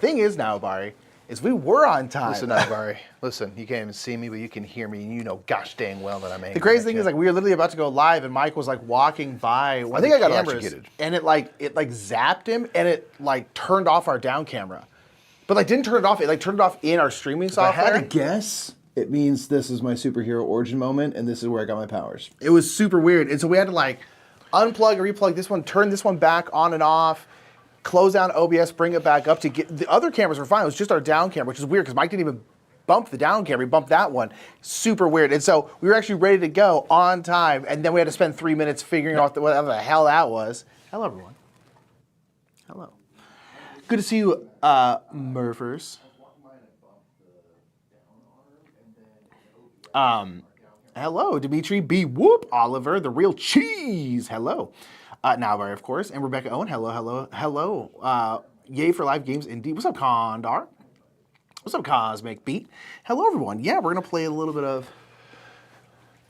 thing is now, Barry, is we were on time. Listen now, Barry. Listen, you can't even see me, but you can hear me, and you know gosh dang well that I'm angry. The crazy thing is, like, we were literally about to go live, and Mike was like walking by one I think of the I got cameras, electrocuted. and it zapped him, and it like turned off our down camera, but like didn't turn it off. It like turned it off in our streaming software. If I had to guess, it means this is my superhero origin moment, and this is where I got my powers. It was super weird, and so we had to like unplug and replug this one, turn this one back on and off, close down OBS, bring it back up to get the other cameras were fine. It was just our down camera, which is weird because Mike didn't even bump the down camera. He bumped that one. Super weird. And so we were actually ready to go on time, and then we had to spend 3 minutes figuring out whatever the hell that was. Hello, everyone. Hello. Good to see you, Murphers. Hello, Dimitri B. Whoop, Oliver, the real cheese. Hello. Nalvar, of course, and Rebecca Owen. Hello, hello, hello. Yay for live games indeed. What's up, Condar? What's up, Cosmic Beat? Hello, everyone. Yeah, we're gonna play a little bit of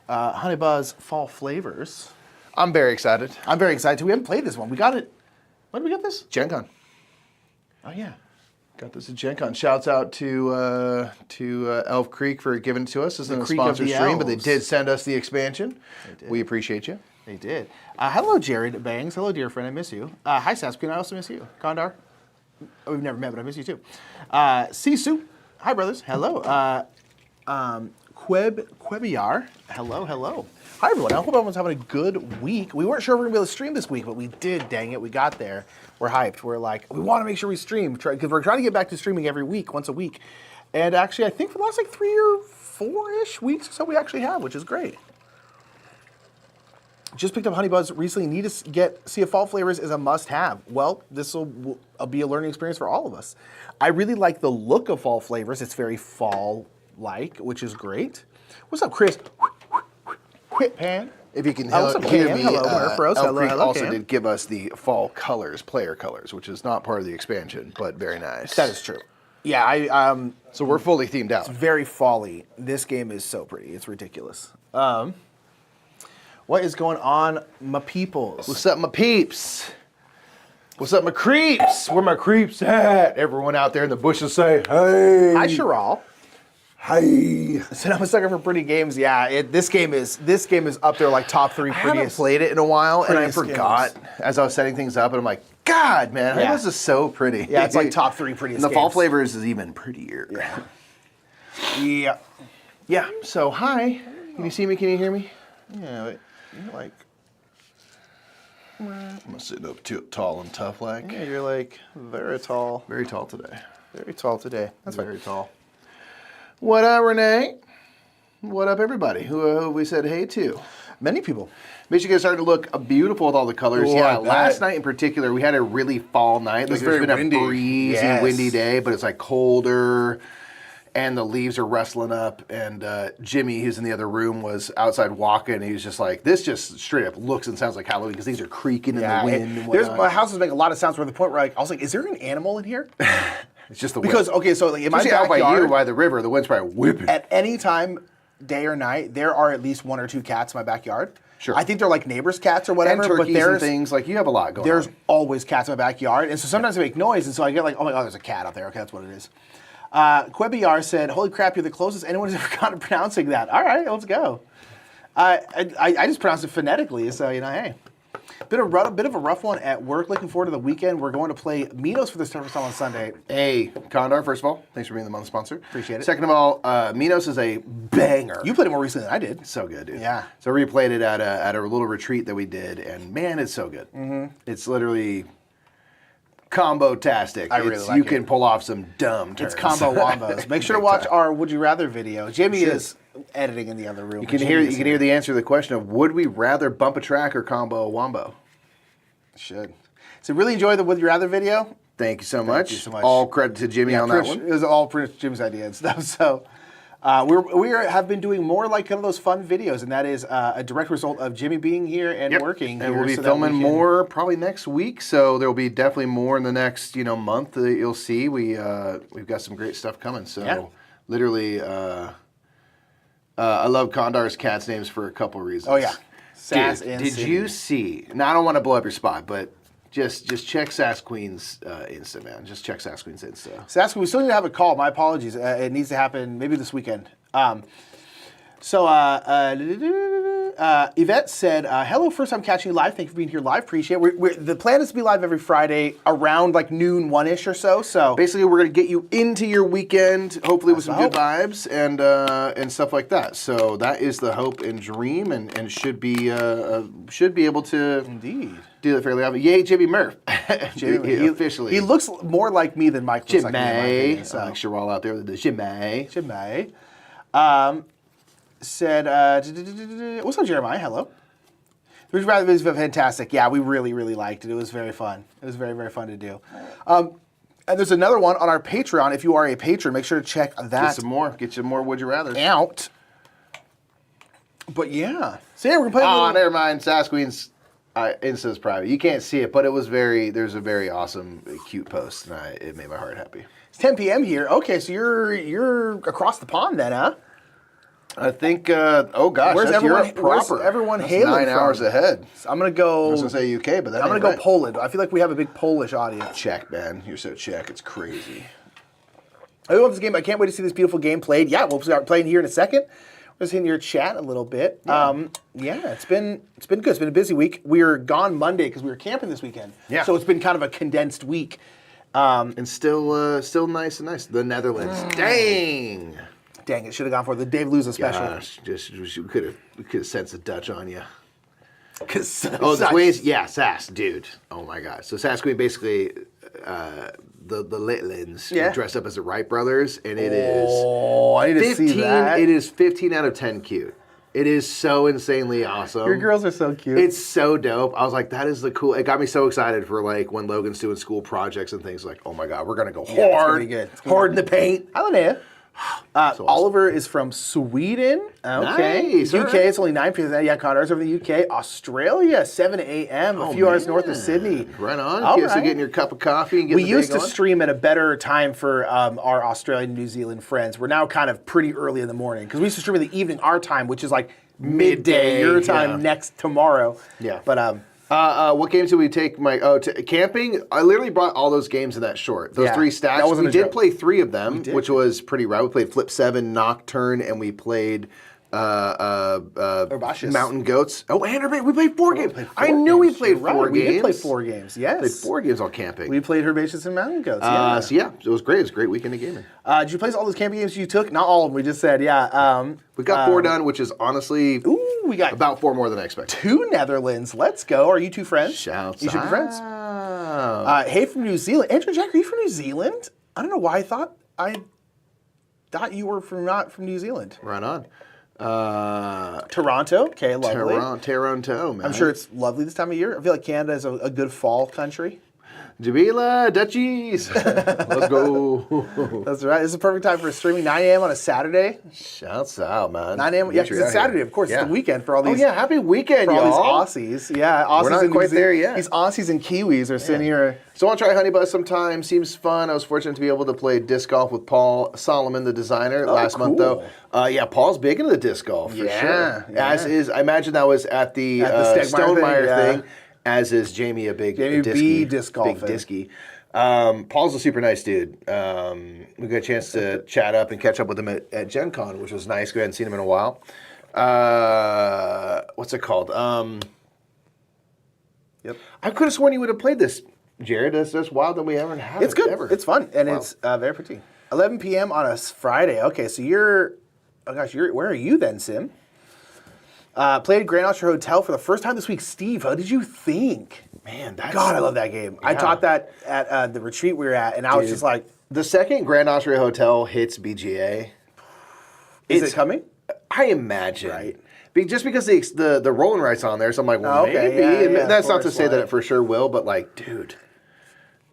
Honey Buzz Fall Flavors. I'm very excited. I'm very excited too. We haven't played this one. We got it. When did we get this? Gen Con. Oh yeah. Got this at Gen Con. Shouts out to Elf Creek for giving it to us. This isn't a Creek of sponsor the stream, but they Elves. did send us the expansion. They did. We appreciate you. They did. Hello, Jared Bangs. Hello, dear friend. I miss you. Hi, Sasquatch. I also miss you. Condar. Oh, we've never met, but I miss you too. Sisu. Hi, brothers. Hello. Quebiar. Hello, hello. Hi, everyone. I hope everyone's having a good week. We weren't sure if we were going to be able to stream this week, but we did. Dang it. We got there. We're hyped. We're like, we want to make sure we stream because we're trying to get back to streaming every week, once a week. And actually, I think for the last like 3 or 4-ish weeks or so, we actually have, which is great. Just picked up Honey Buzz recently. Need to see if fall flavors is a must-have. Well, this will be a learning experience for all of us. I really like the look of fall flavors. It's very fall-like, which is great. What's up, Chris? Quit Pan. If you can what's up, hear Cam? me, Hello, Murph Rose. Elf Hello, Creek hello, also Cam. did give us the fall colors, player colors, which is not part of the expansion, but very nice. That is true. Yeah, So we're fully themed out. very fall-y. This game is so pretty. It's ridiculous. What is going on, my peoples? What's up, my peeps? What's up, my creeps? Where my creeps at? Everyone out there in the bushes say, hey. Hi, Chiral. Hey. So I'm a sucker for pretty games. Yeah, this game is up there like top 3 I haven't prettiest. played it in a while, and I prettiest forgot as I was setting things up, and I'm like, God, man, Yeah. this is so pretty. Yeah, it's like top 3 prettiest. And the fall games. flavors is even prettier. Yeah. Yeah, so hi. Can you see me? Can you hear me? Yeah, but you're like, I'm sitting up too tall and tough like. yeah, you're like very tall. Very tall today. Very tall today. That's Very fine. tall. What up, Renee? What up, everybody? Who we said hey to? Many people. Michigan started to look beautiful with all the colors. Oh, yeah, I bet. last night in particular, we had a really fall night. was There's very been windy. a breezy, Yes. windy day, but it's like colder, and the leaves are rustling up. And Jimmy, who's in the other room, was outside walking. And he was just like, this just straight up looks and sounds like Halloween because things are creaking in the wind and there's whatnot. my house is making a lot of sounds. Where the point where I was like, is there an animal in here? It's just the Because wind. okay, so like in my Especially out by backyard, you, by the river, the wind's probably whipping. at any time, day or night, there are at least 1 or 2 cats in my backyard. Sure. I think they're like neighbors' cats or And whatever. turkeys but and there's things. Like, you have a lot going there's on. always cats in my backyard, and so sometimes they make noise, and so I get like, oh my god, there's a cat out there. Okay, that's what it is. Quebiar said, "Holy crap, you're the closest anyone has ever gotten to pronouncing that." All right, let's go. I just pronounce it phonetically, so you know, hey. Bit of a rough one at work. Looking forward to the weekend. We're going to play Minos for the first time on Sunday. Hey, Condor, first of all, thanks for being the month sponsor. Appreciate it. Second of all, Minos is a banger. You played it more recently than I did. So good, dude. Yeah. So we replayed it at a little retreat that we did, and man, it's so good. Mm-hmm. It's literally combo-tastic. I really like You it. can pull off some dumb turns. It's combo wombos. Make sure to Big watch time. our Would You Rather video. Jamie Should. is editing in the other room. You can hear the answer to the question of would we rather bump a track or combo a wombo? Should. So really enjoy the Would You Rather video. Thank you so much. you so much. All credit to Jimmy on that one. It was all Prince Jim's idea and stuff. So have been doing more like kind of those fun videos, and that is a direct result of Jimmy being here and working. And here we'll be so that filming we can- more probably next week. So there will be definitely more in the next month that you'll see. We've got some great stuff coming. So Yeah. literally, I love Condar's cat's names for a couple reasons. Oh yeah, Sass Dude, and did Sydney. you see? Now I don't want to blow up your spot, but Just check Sass Queen's Insta, man. Just check Sass Queen's Insta. Sass, we still need to have a call. My apologies. It needs to happen maybe this weekend. Yvette said, hello, first time catching you live. Thank you for being here live. Appreciate it. The plan is to be live every Friday around like noon, 1-ish or so. So basically, we're going to get you into your weekend, hopefully with some good vibes and stuff like that. So that is the hope and dream, and should be able to indeed do that fairly often. Yay, Jimmy Murph. Jimmy, officially. He looks more like me than Mike looks like me, in my opinion, so. Like Sherwall out there with the Jimmy. Said, what's up, Jeremiah? Hello. It was fantastic. Yeah, we really, really liked it. It was very fun. It was very, very fun to do. And there's another one on our Patreon. If you are a patron, make sure to check that Get some more. Get some more Would You Rather out. But yeah. So yeah, we're going to play Oh, never mind. Sass Queen's Insta's private. You can't see it, but there's a very awesome, cute post, and it made my heart happy. It's 10 p.m. here. Okay, so you're across the pond then, huh? I think, oh gosh, where's that's everyone, Europe proper. Where's everyone that's hailing 9 hours ahead. So I'm going to go... I was going to say UK, but that I'm going ain't to go right. Poland. I feel like we have a big Polish audience. Czech, man. You're so Czech. It's crazy. I love this game. I can't wait to see this beautiful game played. Yeah, we'll start playing here in a second. We're just in your chat a little bit. Yeah, it's been good. It's been a busy week. We were gone Monday because we were camping this weekend. Yeah. So it's been kind of a condensed week. And still nice and nice. The Netherlands. Dang. Dang, it should have gone for the Dave Luza special. Gosh, we could have sensed the Dutch on you. Oh, the Queens, yeah, Sass, dude. Oh my God. So Sass Queen basically, the Litlins dressed up as the Wright brothers, and it is. Oh, I need to see that. It is 15 out of 10 cute. It is so insanely awesome. Your girls are so cute. It's so dope. I was like, that is the cool. It got me so excited for like when Logan's doing school projects and things. Like, oh my God, we're gonna go hard, hard in the paint. I don't know. Awesome. Oliver is from Sweden. Okay. Nice, UK, right. It's only 9 p.m. Yeah, Connor's over in the UK. Australia, 7 a.m. A few hours north of Sydney. Right on. All Okay, right. so getting your cup of coffee and getting We the used day to going. stream at a better time for our Australian and New Zealand friends. We're now kind of pretty early in the morning because we used to stream in the evening our time, which is like midday your time next tomorrow. Yeah. But what games did we take, Mike? Oh, camping. I literally brought all those games in that short. Those 3 stacks. That wasn't we a did joke. play 3 of them, which was pretty rad. We played Flip 7, Nocturne, and we played Herbaceous. Mountain Goats. Oh, and we played 4 games. I knew we played 4 games. We did play 4 games. Yes. Played 4 games on camping. We played Herbaceous and Mountain Goats. Yeah. So yeah, it was great. It was a great weekend of gaming. Did you play all those camping games you took? Not all of them. We just said, yeah. We got 4 done, which is honestly we got about 4 more than I expected. 2 Netherlands. Let's go. Are you 2 friends? Shouts You should be friends. out. Hey, from New Zealand. Andrew Jack, are you from New Zealand? I don't know why I thought you were not from New Zealand. Right on. Toronto. Okay, lovely. Toronto, man. I'm sure it's lovely this time of year. I feel like Canada is a good fall country. Jamila, Dutchies. Let's go. That's right. This is the perfect time for streaming. 9 a.m. on a Saturday. Shouts out, man. 9 a.m. Yeah, because it's Saturday, of course. Yeah. It's the weekend for all these. Oh, yeah. Happy weekend, for y'all. all these Aussies. Yeah, Aussies. We're not and quite there yet. These Aussies and Kiwis are sitting here. So I want to try Honey Buzz sometime. Seems fun. I was fortunate to be able to play disc golf with Paul Solomon, the designer, last month, though. Yeah, Paul's big into the disc golf, for sure. Yeah. As is, I imagine that was at the Stonemeyer thing, as is Jamie, a big disc golf big disky. Paul's a super nice dude. We got a chance to chat up and catch up with him at Gen Con, which was nice. We hadn't seen him in a while. What's it called? Yep. I could have sworn you would have played this, Jared. That's wild that we haven't had It's good. Ever. It's fun, and it's very pretty. 11 p.m. on a Friday. Okay, so where are you then, Sim? Played Grand Austria Hotel for the first time this week. Steve, how did you think? Man, God, I love that game. Yeah. I taught that at the retreat we were at, and I was just like... The second Grand Austria Hotel hits BGA... Is it coming? I imagine. Right. Just because the rolling rights on there, so I'm like, well, maybe. Yeah, that's not to say that it for sure will, but like, dude,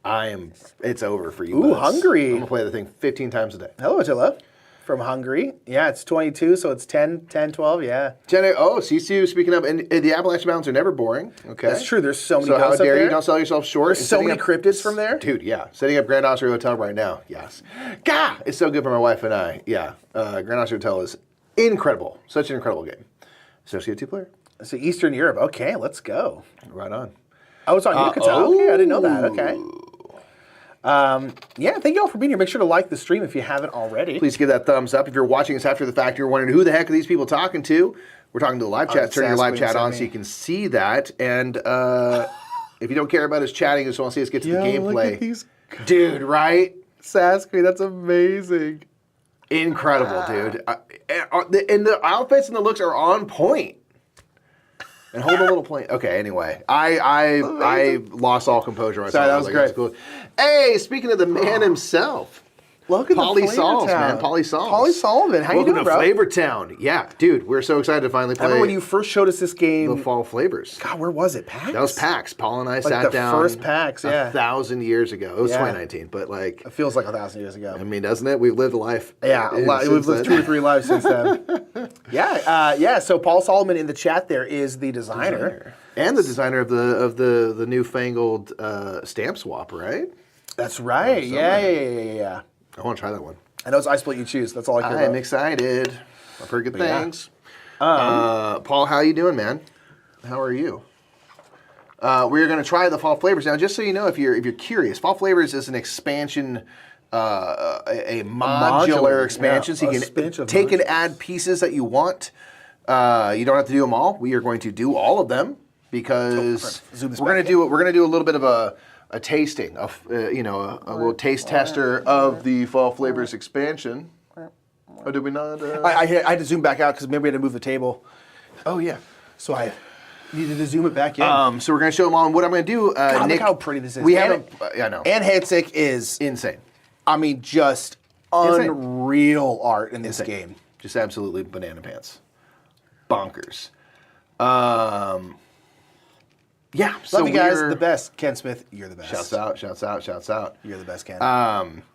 it's over for you. Ooh, Buzz. Hungary. I'm going to play the thing 15 times a day. Hello, Attila. From Hungary. Yeah, it's 22, so it's 10, 12, yeah. Sisu, speaking of, and the Appalachian Mountains are never boring. Okay. That's true. There's so many So how ghosts up dare there. you don't sell yourself short. There's so many cryptids from there. Dude, yeah. Setting up Grand Austria Hotel right now, yes. Gah! It's so good for my wife and I. Yeah. Grand Austria Hotel is incredible. Such an incredible game. Especially a 2-player. So Eastern Europe. Okay, let's go. Right on. Oh, it's on Yucatan. Okay, I didn't know that. Okay. Yeah, thank you all for being here. Make sure to like the stream if you haven't already. Please give that thumbs up. If you're watching us after the fact, you're wondering who the heck are these people talking to? We're talking to the live chat. Turn your live chat on so you can see that. And if you don't care about us chatting, just want to see us get to the gameplay. Look at these. Dude, right? Sasquatch, that's amazing. Incredible, dude. And the outfits and the looks are on point. And hold a little point. Okay, anyway. I lost all composure myself. Sorry, that was great. Cool. Hey, speaking of the man himself. Look at Pauly the Sauls, Town. man. Pauly Sauls. Pauly Sullivan. How Welcome you doing, bro? to Flavor Town. Yeah, dude, we're so excited to finally play. I remember when you first showed us this game. the Fall Flavors. God, where was it? PAX? That was PAX. Paul and I Like sat the down. first PAX, yeah. 1,000 years ago. It was Yeah. 2019, but like, It feels like 1,000 years ago. I mean, doesn't it? We've lived a life. Yeah, we've lived 2 or 3 lives since then. Yeah. So Paul Solomon in the chat there is the designer. And the designer of the newfangled stamp swap, right? That's right. Yeah. I want to try that one. I know it's I Split You Choose. That's all I care about. I'm excited. I've heard good yeah. things. Paul, how you doing, man? How are you? We're going to try the Fall Flavors now. Just so you know, if you're curious, Fall Flavors is an expansion, a modular expansion, so you can take and add pieces that you want. You don't have to do them all. We are going to do all of them because we're going to do a little bit of a tasting of a little taste tester of the Fall Flavors expansion. Oh, did we not? I had to zoom back out because maybe we had to move the table. Oh yeah. So I needed to zoom it back in. So we're going to show them all. What I'm going to do, God, Nick, look how pretty this is. We haven't. I know. Anne Hedsick is, Insane. I mean, just Insane. unreal art in this game. Just absolutely banana pants. Bonkers. Yeah. Love you guys. The best. Ken Smith, you're the best. Shouts out. You're the best, Ken.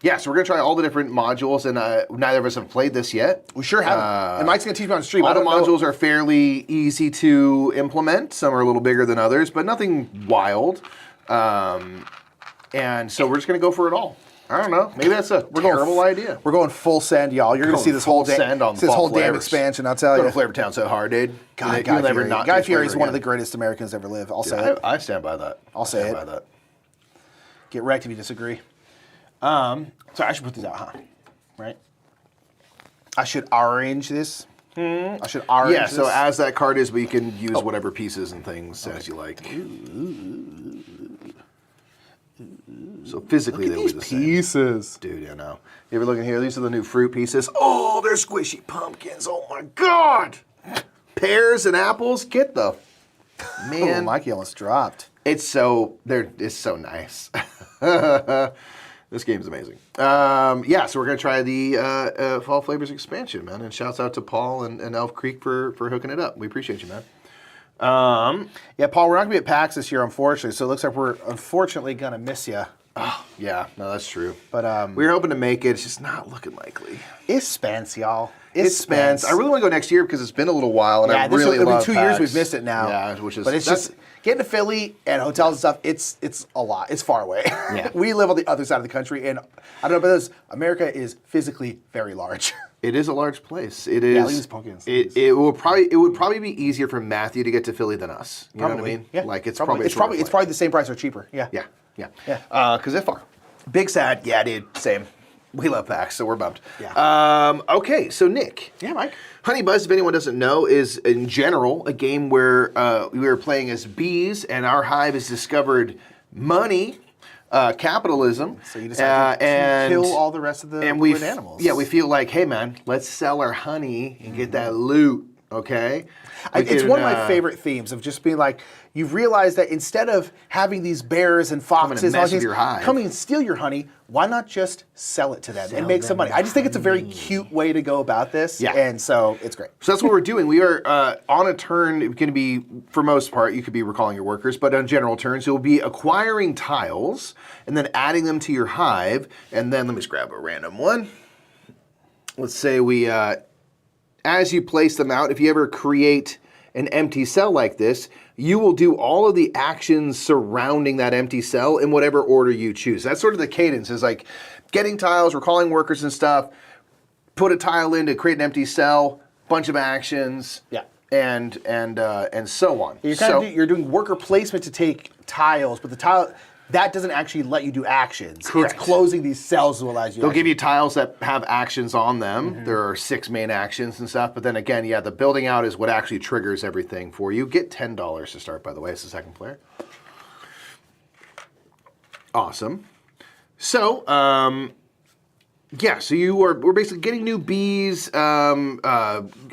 Yeah, so we're going to try all the different modules, and neither of us have played this yet. We sure haven't. And Mike's going to teach me on stream. All the modules are fairly easy to implement. Some are a little bigger than others, but nothing wild. And so we're just going to go for it all. I don't know. Maybe that's a terrible idea. We're going full send, y'all. You're going to see this whole damn expansion. I'll tell you. Go to Flavor Town so hard, dude. God, Guy Fieri is one of the greatest Americans to ever live. I'll say it. I stand by that. I'll say it. By that. Get wrecked if you disagree. Sorry, I should put these out, huh? Right? I should arrange this. I should arrange this. Yeah, so as that card is, we can use whatever pieces and things as you like. So physically, they'll be the same. Pieces. Dude, I know. You ever look in here? These are the new fruit pieces. Oh, they're squishy pumpkins. Oh my God. Pears and apples. Get the man. Oh, Mikey almost dropped. It's so nice. This game's amazing. Yeah, so we're gonna try the Fall Flavors expansion, man. And shouts out to Paul and Elf Creek for hooking it up. We appreciate you, man. Yeah, Paul, we're not gonna be at PAX this year, unfortunately. So it looks like we're unfortunately gonna miss you. Oh, yeah, no, that's true. But we were hoping to make it. It's just not looking likely. It's Spence, y'all. It's Spence. I really want to go next year because it's been a little while, and I really love it's been 2 years we've missed it now. Yeah, which is. But it's just getting to Philly and hotels and stuff. It's a lot. It's far away. Yeah. We live on the other side of the country, and I don't know about this. America is physically very large. It is a large place. It is. Yeah, leave these pumpkins. It would probably be easier for Matthew to get to Philly than us. You know what I mean? Yeah. Like it's probably the same price or cheaper. Yeah. Yeah. Yeah. Because they're far. Big sad. Yeah, dude. Same. We love PAX, so we're bummed. Yeah. Okay, so Nick. Yeah, Mike. Honey Buzz, if anyone doesn't know, is in general a game where we are playing as bees, and our hive has discovered money, capitalism. So you decide to kill all the rest of the good animals. Yeah, we feel like, hey man, let's sell our honey and get that loot. Okay. It's one of my favorite themes of just being like, you've realized that instead of having these bears and foxes and all these coming and steal your honey, why not just sell it to them and make some money? I just think it's a very cute way to go about this. Yeah. And so it's great. So that's what we're doing. We are on a turn, it's going to be, for most part, you could be recalling your workers, but on general turns, you'll be acquiring tiles and then adding them to your hive. And then let me just grab a random one. Let's say we, as you place them out, if you ever create an empty cell like this, you will do all of the actions surrounding that empty cell in whatever order you choose. That's sort of the cadence, is like getting tiles, recalling workers and stuff, put a tile in to create an empty cell, bunch of actions, yeah, and so on. You're doing worker placement to tiles, but the tile that doesn't actually let you do actions. Correct. It's closing these cells that allows you. They'll give you tiles that have actions on them. There are 6 main actions and stuff. But then again, yeah, the building out is what actually triggers everything for you. Get $10 to start, by the way, as the second player. Awesome. So, yeah, so we're basically getting new bees,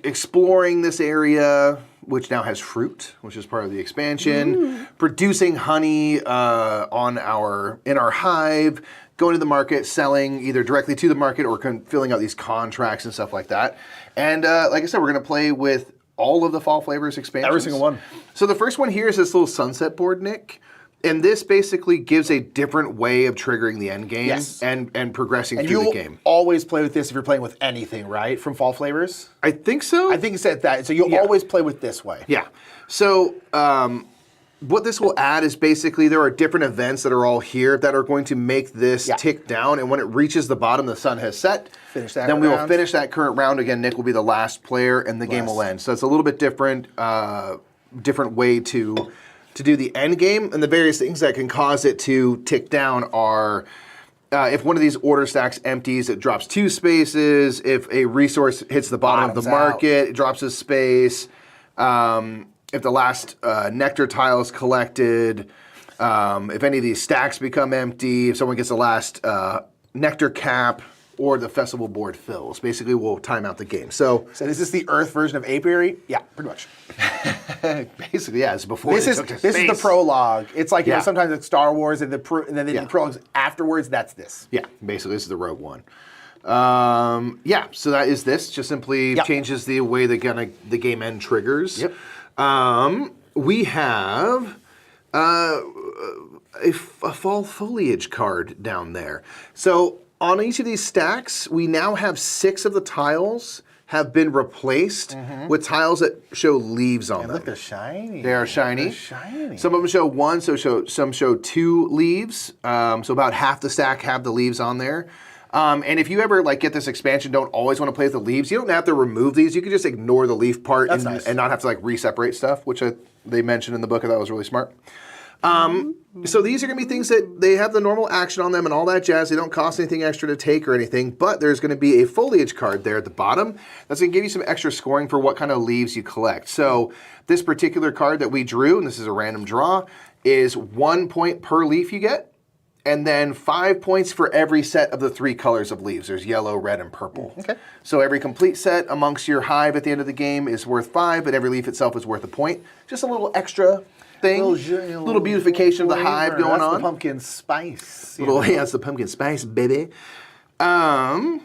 exploring this area, which now has fruit, which is part of the expansion, producing honey in our hive, going to the market, selling either directly to the market or filling out these contracts and stuff like that. And like I said, we're going to play with all of the Fall Flavors expansions. Every single one. So the first one here is this little sunset board, Nick. And this basically gives a different way of triggering the end game Yes. and progressing and through you'll the game. always play with this if you're playing with anything, right? From Fall Flavors? I think so. I think it said that. So you'll always play with this way. Yeah. So what this will add is basically there are different events that are all here that are going to make this tick down. And when it reaches the bottom, the sun has set. Finish that Then we will round. finish that current round. Again, Nick will be the last player and the game will end. So it's a little bit different, different way to do the end game. And the various things that can cause it to tick down are if one of these order stacks empties, it drops 2 spaces. If a resource hits the bottom of the market, it drops a space. If the last nectar tile is collected, if any of these stacks become empty, if someone gets the last nectar cap, or the festival board fills. Basically, we'll time out the game. So is this the Earth version of Apiary? Yeah, pretty much. basically, yeah, it's before This is the prologue. It's like, you know, sometimes it's Star Wars and, and then they do prologues afterwards. That's this. Yeah, basically, this is the Rogue One. Yeah, so that is this. Just simply changes the way the game end triggers. Yep. We have a fall foliage card down there. So on each of these stacks, we now have 6 of the tiles have been replaced with tiles that show leaves on them. Look, they're shiny. They are shiny. They're shiny. Some of them show 1, some show 2 leaves. So about half the stack have the leaves on there. And if you ever get this expansion, don't always want to play with the leaves, you don't have to remove these. You can just ignore the leaf part and not have to re-separate stuff, which they mentioned in the book. I thought was really smart. So these are going to be things that they have the normal action on them and all that jazz. They don't cost anything extra to take or anything, but there's going to be a foliage card there at the bottom that's going to give you some extra scoring for what kind of leaves you collect. So this particular card that we drew, and this is a random draw, is 1 point per leaf you get, and then 5 points for every set of the 3 colors of leaves. There's yellow, red, and purple. Okay. So every complete set amongst your hive at the end of the game is worth 5, but every leaf itself is worth a point. Just a little extra thing, little beautification of the hive going on. The pumpkin spice. That's the pumpkin spice, baby. Over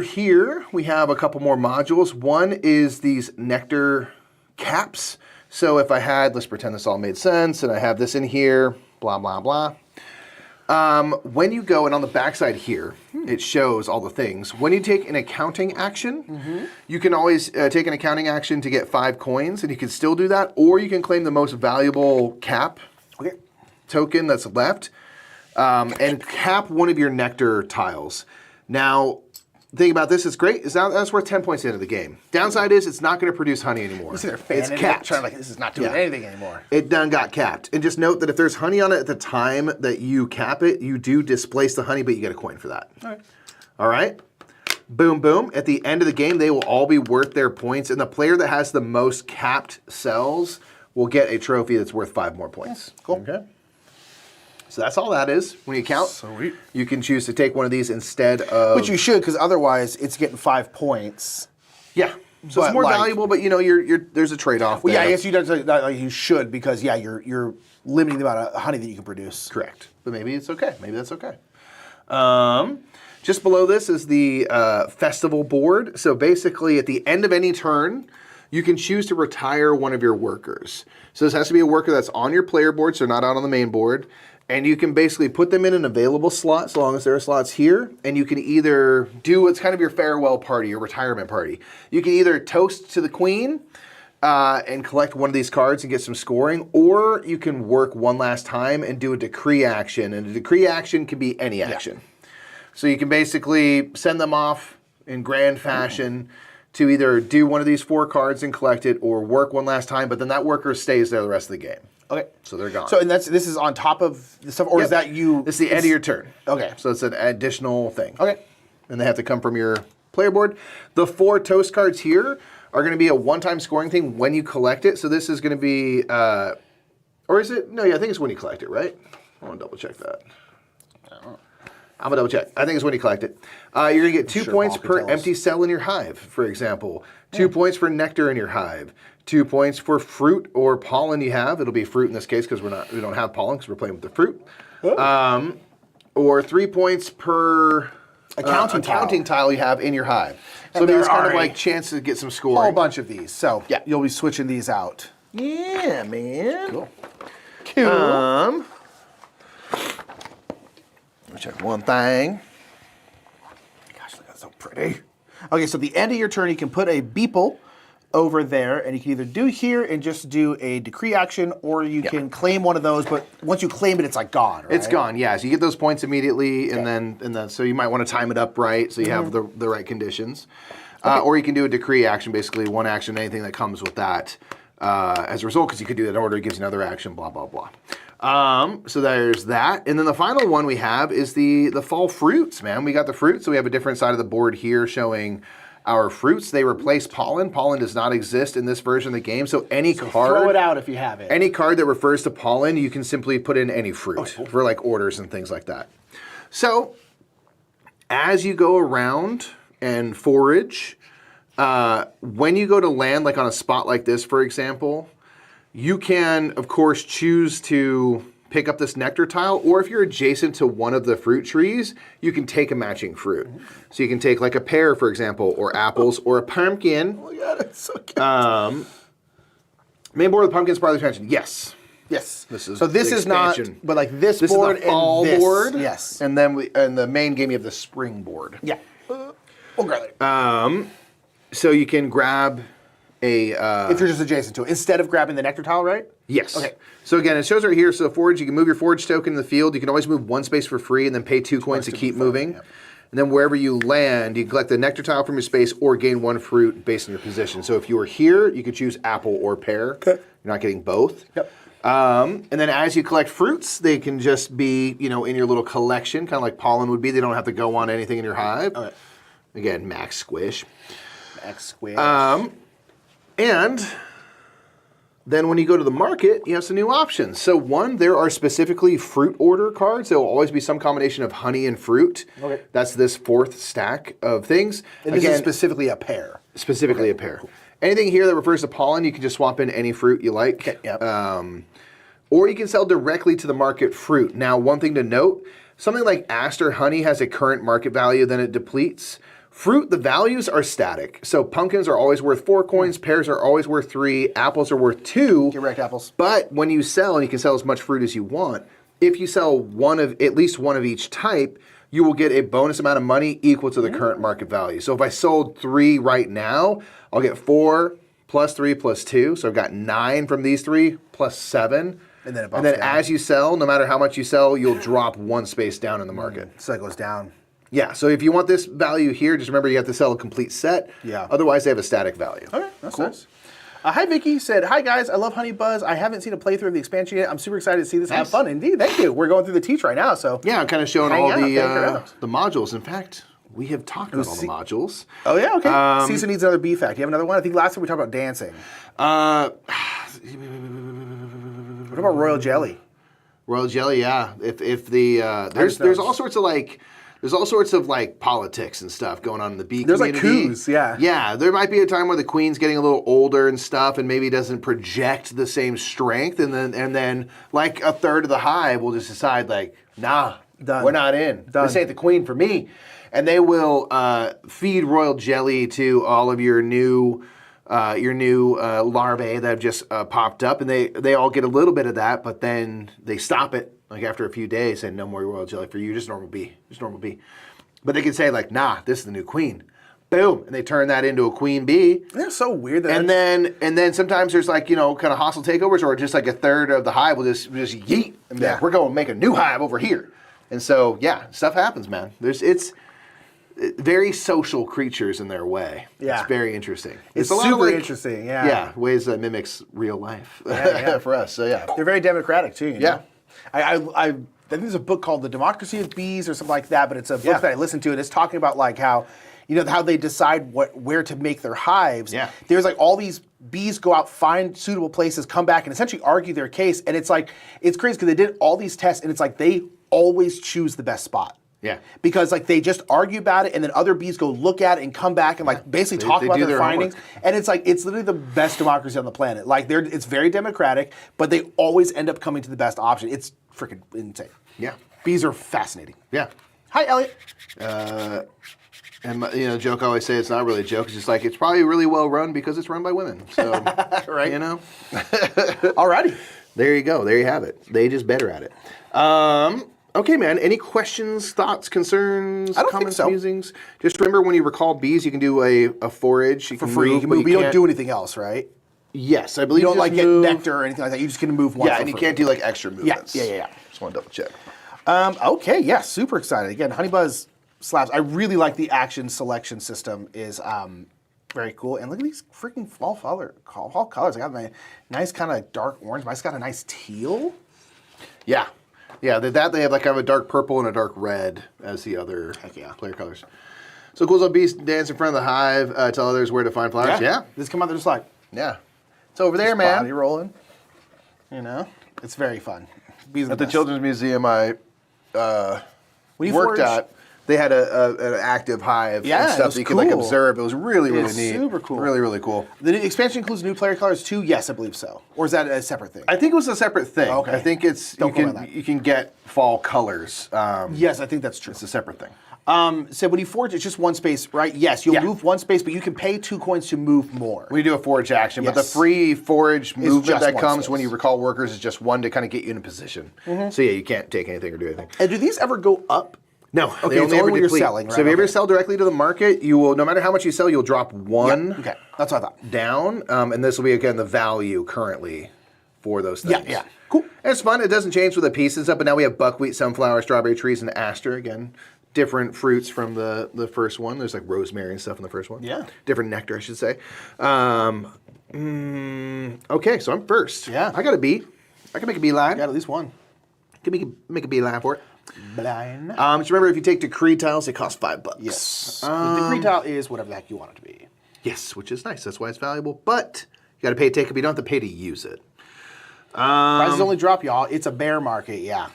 here, we have a couple more modules. One is these nectar caps. So if I had, let's pretend this all made sense, and I have this in here, blah, blah, blah. When you go, and on the backside here, it shows all the things. When you take an accounting action, you can always take an accounting action to get 5 coins, and you can still do that, or you can claim the most valuable cap token that's left, and cap one of your nectar tiles. Now, the thing about this is great, is that's worth 10 points at the end of the game. Downside is it's not going to produce honey anymore. You see they're it's capped. This is not doing anything anymore. It done got capped. And just note that if there's honey on it at the time that you cap it, you do displace the honey, but you get a coin for that. All right. All right? Boom, boom. At the end of the game, they will all be worth their points, and the player that has the most capped cells will get a trophy that's worth 5 more points. Cool. Okay. So that's all that is. When you count, Sweet. you can choose to take one of these instead of... Which you should, because otherwise it's getting 5 points. Yeah. So it's more valuable, but there's a trade-off there. Yeah, I guess you should, because you're limiting the amount of honey that you can produce. Correct. But maybe it's okay. Maybe that's okay. Just below this is the festival board. So basically, at the end of any turn, you can choose to retire one of your workers. So this has to be a worker that's on your player board, so not out on the main board. And you can basically put them in an available slot, so long as there are slots here, and you can either do what's kind of your farewell party, your retirement party. You can either toast to the queen and collect one of these cards and get some scoring, or you can work one last time and do a decree action. And a decree action can be any action. So you can basically send them off in grand fashion to either do one of these 4 cards and collect it, or work one last time, but then that worker stays there the rest of the game. Okay. So they're gone. So and this is on top of the stuff, or is that you? It's the end of your turn. Okay. So it's an additional thing. Okay. And they have to come from your player board. The 4 toast cards here are going to be a one-time scoring thing when you collect it. So this is going to be, or is it? No, yeah, I think it's when you collect it, right? I want to double check that. I'm going to double check. I think it's when you collect it. You're going to get 2 points per empty cell in your hive, for example. 2 points for nectar in your hive. 2 points for fruit or pollen you have. It'll be fruit in this case because we don't have pollen because we're playing with the fruit. Oh. Or 3 points per accounting tile you have in your hive. So there's kind of like chance to get some scoring. A whole bunch of these. So yeah, you'll be switching these out. Yeah, man. Cool. Let me check one thing. Gosh, look, that's so pretty. Okay, so at the end of your turn, you can put a beeple over there, and you can either do here and just do a decree action, or you can claim one of those, but once you claim it, it's like gone, right? It's gone, yeah. So you get those points immediately, and then so you might want to time it up right so you have the right conditions. Or you can do a decree action, basically one action, anything that comes with that as a result, because you could do that in order, it gives you another action, blah, blah, blah. So there's that. And then the final one we have is the fall fruits, man. We got the fruits, so we have a different side of the board here showing our fruits. They replace pollen. Pollen does not exist in this version of the game, so any card... throw it out if you have it. Any card that refers to pollen, you can simply put in any fruit for like orders and things like that. So, as you go around and forage, when you go to land, like on a spot like this, for example, you can, of course, choose to pick up this nectar tile, or if you're adjacent to one of the fruit trees, you can take a matching fruit. So you can take like a pear, for example, or apples, or a pumpkin. Oh my God, it's so cute. Main board of the pumpkin is part of the expansion. Yes. Yes. This is so this the is not, expansion. but like this This board is the fall and this. board. Yes. And then in the main game, you have the spring board. Yeah. We'll grab it. So you can grab a... if you're just adjacent to it, instead of grabbing the nectar tile, right? Yes. Okay. So again, it shows right here, so forage, you can move your forage token in the field. You can always move one space for free and then pay 2 coins to keep moving. Yep. And then wherever you land, you can collect the nectar tile from your space or gain 1 fruit based on your position. So if you were here, you could choose apple or pear. Okay. You're not getting both. Yep. And then as you collect fruits, they can just be, in your little collection, kind of like pollen would be. They don't have to go on anything in your hive. Okay. Again, max squish. Max squish. And then when you go to the market, you have some new options. So one, there are specifically fruit order cards. There will always be some combination of honey and fruit. Okay. That's this 4th stack of things. And this is specifically a pear. Specifically a pear. Cool. Anything here that refers to pollen, you can just swap in any fruit you like. Okay. Yep. Or you can sell directly to the market fruit. Now, one thing to note, something like aster honey has a current market value, then it depletes. Fruit, the values are static. So pumpkins are always worth 4 coins, pears are always worth 3, apples are worth 2. Get wrecked, apples. But when you sell, and you can sell as much fruit as you want, if you sell at least one of each type, you will get a bonus amount of money equal to the current market value. So if I sold 3 right now, I'll get 4 plus 3 plus 2. So I've got 9 from these 3 plus 7. And then as you sell, no matter how much you sell, you'll drop 1 space down in the market. So it goes down. Yeah, so if you want this value here, just remember you have to sell a complete set. Yeah. Otherwise, they have a static value. Okay, that's cool. Nice. Hi, Vicky said, hi, guys. I love Honey Buzz. I haven't seen a playthrough of the expansion yet. I'm super excited to see this. Nice. Have fun. Indeed. Thank you. We're going through the teach right now, so. Yeah, I'm kind of showing all the modules. In fact, we have talked about all the modules. Oh, yeah? Okay. Season needs another B fact. You have another one? I think last time we talked about dancing. What about Royal Jelly? Royal Jelly, yeah. If the there's all sorts of like... There's all sorts of like politics and stuff going on in the bee community. There's like coups, yeah. Yeah, there might be a time where the queen's getting a little older and stuff, and maybe doesn't project the same strength, and then like a third of the hive will just decide like, nah, done. We're not in. Done. This ain't the queen for me, and they will feed royal jelly to all of your new larvae that have just popped up, and they all get a little bit of that, but then they stop it. Like after a few days, and no more royal jelly for you, just normal bee, But they can say like, nah, this is the new queen. Boom, and they turn that into a queen bee. They're so weird. And then sometimes there's like kind of hostile takeovers, or just like a third of the hive will just yeet, and be like, we're going to make a new hive over here. And so yeah, stuff happens, man. very social creatures in their way. Yeah. It's very interesting. It's a lot super of, interesting, yeah. Yeah, ways that mimics real life Yeah. for us. So yeah. They're very democratic too. You Yeah. know? I think there's a book called The Democracy of Bees or something like that, but it's a book that I listened to, and it's talking about like how, you know, how they decide where to make their hives. Yeah. There's like all these bees go out, find suitable places, come back, and essentially argue their case. And it's like, it's crazy because they did all these tests, and it's like they always choose the best spot. Yeah. Because like they just argue about it, and then other bees go look at it and come back and like basically talk about do their their findings. homework. And it's like it's literally the best democracy on the planet. Like it's very democratic, but they always end up coming to the best option. It's freaking insane. Yeah. Bees are fascinating. Yeah. Hi, Elliot. And you know, joke I always say it's not really a joke. It's just like it's probably really well run because it's run by women. So Right. you know. Alrighty. There you go. There you have it. They just better at it. Okay, man. Any questions, thoughts, concerns, I don't think comments, so. musings? Just remember when you recall bees, you can do a forage. You For can free. move, You can but move. You don't can't- do anything else, right? Yes, I believe You don't just like get move- nectar or anything like that. You just can move one. Yeah, for and you free. can't do like extra movements. Yeah. Just want to double check. Okay, yeah, super excited. Again, Honeybuzz slabs. I really like the action selection system. Is very cool. And look at these freaking fall colors. I got my nice kind of dark orange. Mine's got a nice teal. Yeah. Yeah, they have like kind of a dark purple and a dark red as the other yeah. player colors. So cool as bees dance in front of the hive, tell others where to find flowers. Yeah. Just come out there just like It's over there, man. body rolling. You know, it's very fun. Bees are At the best. Children's Museum I When you worked forage- at, they had an active hive Yeah, and it stuff was that you could like cool. observe. It was really, really It's neat. super cool. Really, really cool. The new expansion includes new player colors too. Yes, I believe so. Or is that a separate thing? I think it was a separate thing. Okay. I think it's Don't quote me on that. you can get fall colors. Yes, I think that's true. It's a separate thing. So when you forge, it's just one space, right? Yes, you'll Yeah. move one space, but you can pay 2 coins to move more. We do a forage action, but the Yes. free forage movement just that one comes space. when you recall workers is just one to kind of get you in a position. So yeah, you can't take anything or do anything. And do these ever go up? No, Okay, they it's only only ever when you're deplete. selling, So right? if you ever Okay. sell directly to the market, you will, no matter how much you sell, you'll drop one Okay, that's what I thought. down, and this will be again the value currently for those things. Yeah, cool. And it's fun. It doesn't change with the pieces up, but now we have buckwheat, sunflower, strawberry trees, and aster again. Different fruits from the first one. There's like rosemary and stuff in the first one. Yeah. Different nectar, I should say. Okay, so I'm first. Yeah. I got a bee. I can make a beeline. Got at least one. Can make a beeline for it. Blind. Just remember, if you take decree tiles, they cost $5. Yes. The green tile is whatever the heck you want it to be. Yes, which is nice. That's why it's valuable. But you got to pay to take it, but you don't have to pay to use it. Prices only drop, y'all. It's a bear market, yeah.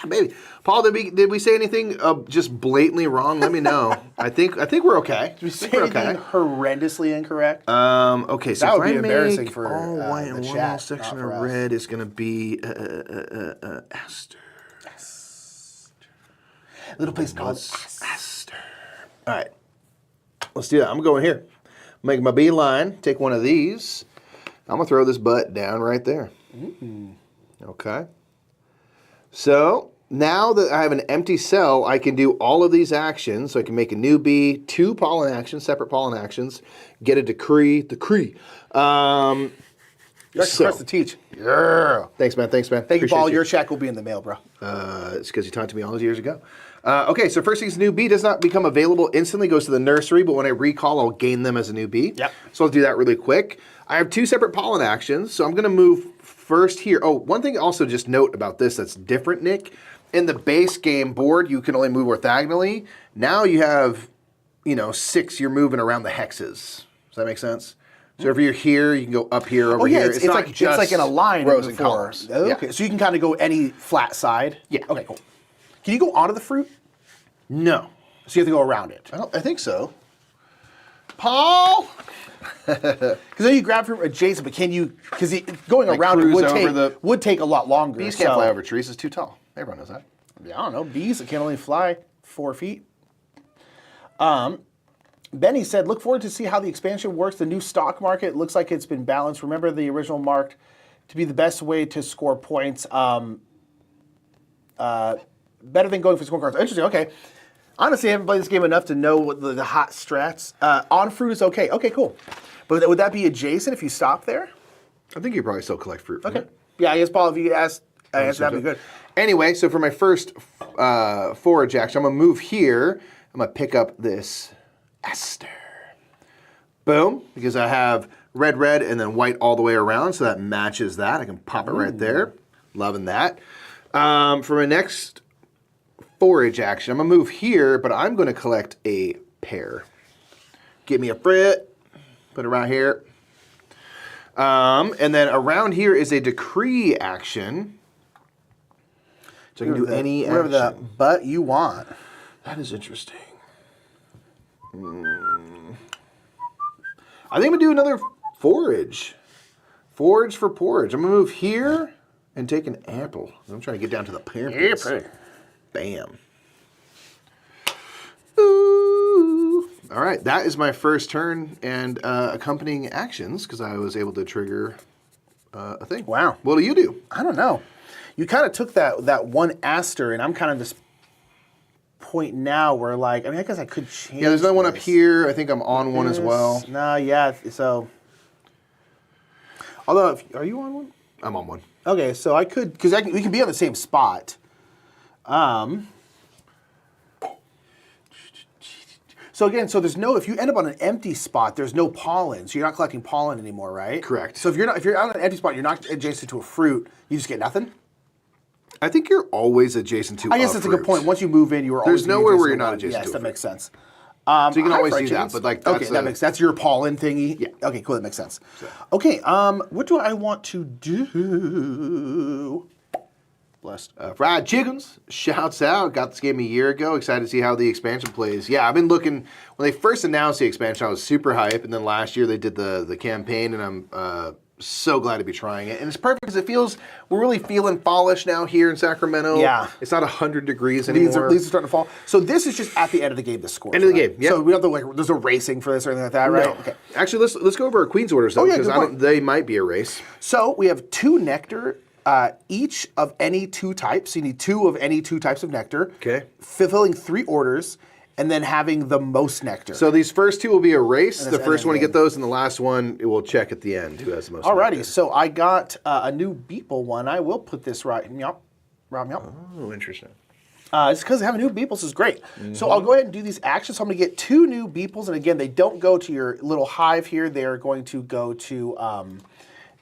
Baby, Paul, did we say anything just blatantly wrong? Let me know. I think we're okay. Did we say anything horrendously incorrect? Okay, so That if would be I embarrassing make for, all white the and one chat, little section not for of us. red is going to be aster. Little place called Aster. All right, let's do that. I'm going here. Make my beeline. Take one of these. I'm gonna throw this butt down right there. Okay. So now that I have an empty cell, I can do all of these actions. So I can make a new bee, 2 pollen actions, separate pollen actions, get a decree. You're actually pressed to teach. Yeah. Thanks, man. Thank you, Appreciate Paul. Your check will be in the mail, bro. It's because you talked to me all those years ago. Okay, so first thing's new bee does not become available instantly, goes to the nursery, but when I recall, I'll gain them as a new bee. Yep. So I'll do that really quick. I have 2 separate pollen actions, so I'm going to move first here. Oh, one thing also just note about this that's different, Nick. In the base game board, you can only move orthogonally. Now you have, 6, you're moving around the hexes. Does that make sense? So if you're here, you can go up here, over here. It's like in a line rows and before. columns. Okay, Yeah. so you can kind of go any flat side. Yeah. Okay, cool. Can you go onto the fruit? No. So you have to go around it. I think so. Paul? Because then you grab from adjacent, but can you? Because going Like around it cruise over would take a lot longer. Bees can't fly over trees. It's too tall. Everyone knows that. I don't know. Bees can only fly 4 feet. Benny said, "Look forward to see how the expansion works. The new stock market looks like it's been balanced. Remember, the original marked to be the best way to score points. Better than going for scorecards. Interesting. Okay. Honestly, I haven't played this game enough to know what the hot strats. On fruit is okay. Okay, cool. But would that be adjacent if you stop there? I think you probably still collect fruit from it. Yeah, I guess, Paul, if you ask, that'd be good. Anyway, so for my first forage action, I'm going to move here. I'm going to pick up this Aster. Boom, because I have red, red, and then white all the way around, so that matches that. I can pop it right there. Loving that. For my next forage action, I'm going to move here, but I'm going to collect a pear. Give me a Frit. Put it right here. And then around here is a decree action. So I can do any action. Whatever the butt you want. That is interesting. I think I'm going to do another forage. Forage for porridge. I'm going to move here and take an apple. I'm trying to get down to the pamphlets. Bam. Ooh. All right, that is my first turn and accompanying actions because I was able to trigger a thing. Wow. What do you do? I don't know. You kind of took that one Aster, and I'm kind of this point now where, like, I mean, I guess I could change. Yeah, there's another one up here. I think I'm on one as well. No, yeah, so. Although, are you on one? I'm on one. Okay, so I could, because we can be on the same spot. So again, so there's no, if you end up on an empty spot, there's no pollen, so you're not collecting pollen anymore, right? Correct. So if you're on an empty spot, you're not adjacent to a fruit, you just get nothing? I think you're always adjacent to I guess that's a good point. Once you move in, you are always There's nowhere where you're not adjacent to Yes, a that fruit. makes sense. So you can always do that, but like that's okay, that makes that's your pollen thingy. Yeah. Okay, cool. That makes sense. Okay. What do I want to do? blessed. Fried Chickens, shouts out. Got this game a year ago. Excited to see how the expansion plays. Yeah, I've been looking. When they first announced the expansion, I was super hype, and then last year they did the campaign, and I'm so glad to be trying it. And it's perfect because it feels, we're really feeling fallish now here in Sacramento. Yeah. It's not 100 degrees anymore. Leaves are starting to fall. So this is just at the end of the game, the score. End of the game, yeah. So we don't have to, like, there's no racing for this or anything like that, right? No. Okay. Actually, let's go over our Queen's orders, though, yeah, because good point. they might be a race. So we have 2 nectar, each of any 2 types. You need 2 of any 2 types of nectar. Okay. Fulfilling 3 orders, and then having the most nectar. So these first 2 will be a race. The first one to game. get those, and the last one, it will check at the end who has the most Alrighty, nectar. so I got a new Beeple one. I will put this right. Yup. Oh, interesting. It's because having new Beeples is great. So I'll go ahead and do these actions. So I'm going to get 2 new Beeples, and again, they don't go to your little hive here. They are going to go to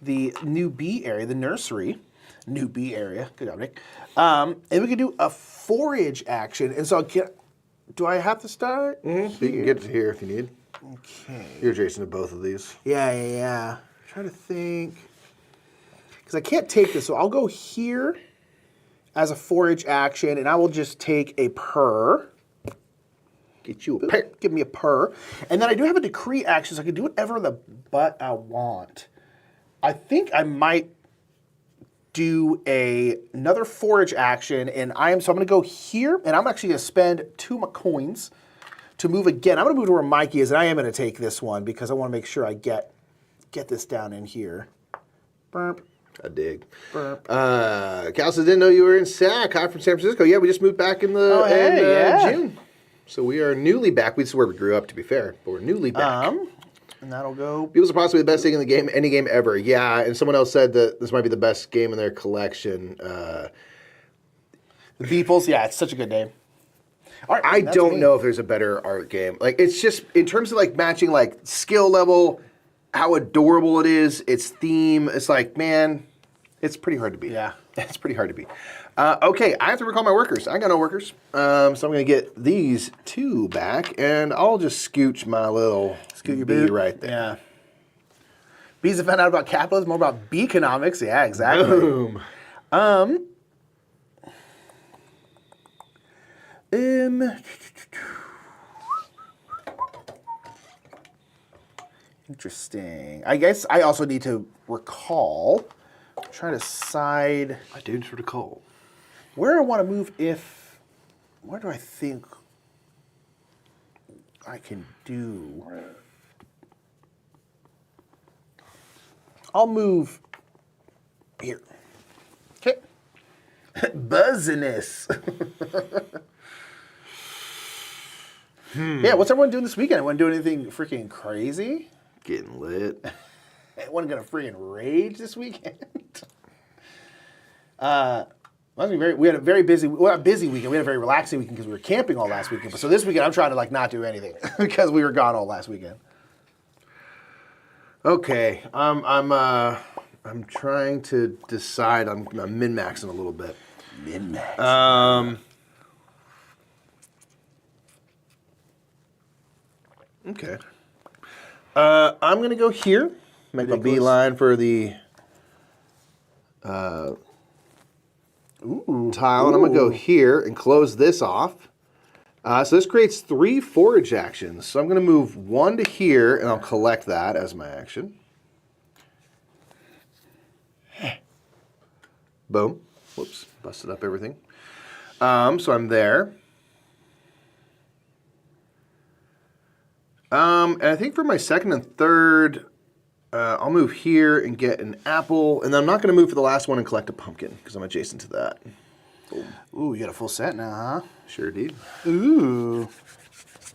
the new bee area, the nursery. New bee area. Good job, Nick. And we can do a forage action. And so do I have to start? You can get to here if you need. Okay. You're adjacent to both of these. Yeah. Trying to think. Because I can't take this, so I'll go here as a forage action, and I will just take a purr. Get you a pair. Give me a purr. And then I do have a decree action, so I can do whatever the butt I want. I think I might do another forage action, and so I'm going to go here, and I'm actually going to spend 2 of my coins to move again. I'm going to move to where Mikey is, and I am going to take this one because I want to make sure I get this down in here. Burp. I dig. Burp. Cal says, didn't know you were in SAC. Hi from San Francisco. Yeah, we just moved back in June. So we are newly back. This is where we grew up, to be fair, but we're newly back. And that'll go. Beeples are possibly the best thing in the game, any game ever. Yeah, and someone else said that this might be the best game in their collection. The Beeples, yeah, it's such a good name. All right, I don't know if there's a better art game. Like, it's just, in terms of, like, matching, like, skill level, how adorable it is, its theme, it's like, man, it's pretty hard to beat. Yeah. It's pretty hard to beat. Okay, I have to recall my workers. I got no workers. So I'm going to get these 2 back, and I'll just scooch my little your bee boot right there. Yeah. Bees have found out about capitalism, more about bee-economics. Yeah, exactly. Boom. Interesting. I guess I also need to recall. Try to decide I do sort of cold. where I want to move. Where do I think I can do? I'll move here. Okay. Buzziness. Yeah, what's everyone doing this weekend? Everyone doing anything freaking crazy? Getting lit. Anyone gonna freaking rage this weekend? We had a very busy, well, not busy weekend. We had a very relaxing weekend because we were camping all last weekend. But so this weekend, I'm trying to like not do anything because we were gone all last weekend. Okay, I'm trying to decide. I'm min-maxing a little bit. Min-max. Okay. I'm gonna go here. Make a beeline for the tile, and I'm gonna go here and close this off. So this creates 3 forage actions. So I'm gonna move 1 to here, and I'll collect that as my action. Boom. Whoops, busted up everything. So I'm there. And I think for my second and third, I'll move here and get an apple, and then I'm not going to move for the last one and collect a pumpkin because I'm adjacent to that. Boom. Ooh, you got a full set now, huh? Sure did. Ooh.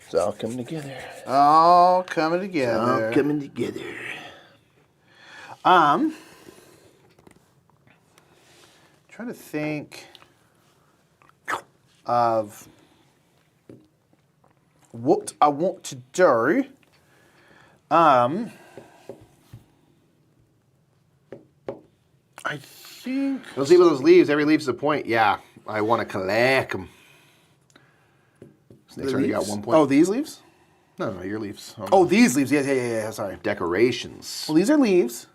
It's all coming together. All coming together. All coming together. Trying to think of what I want to do. I think You'll see with those leaves. Every leaf's a point. Yeah, I want to collect them. Snake's already got 1 point. Oh, these leaves? No, your leaves. Oh, these leaves. Yeah. Sorry. Decorations. Well, these are leaves.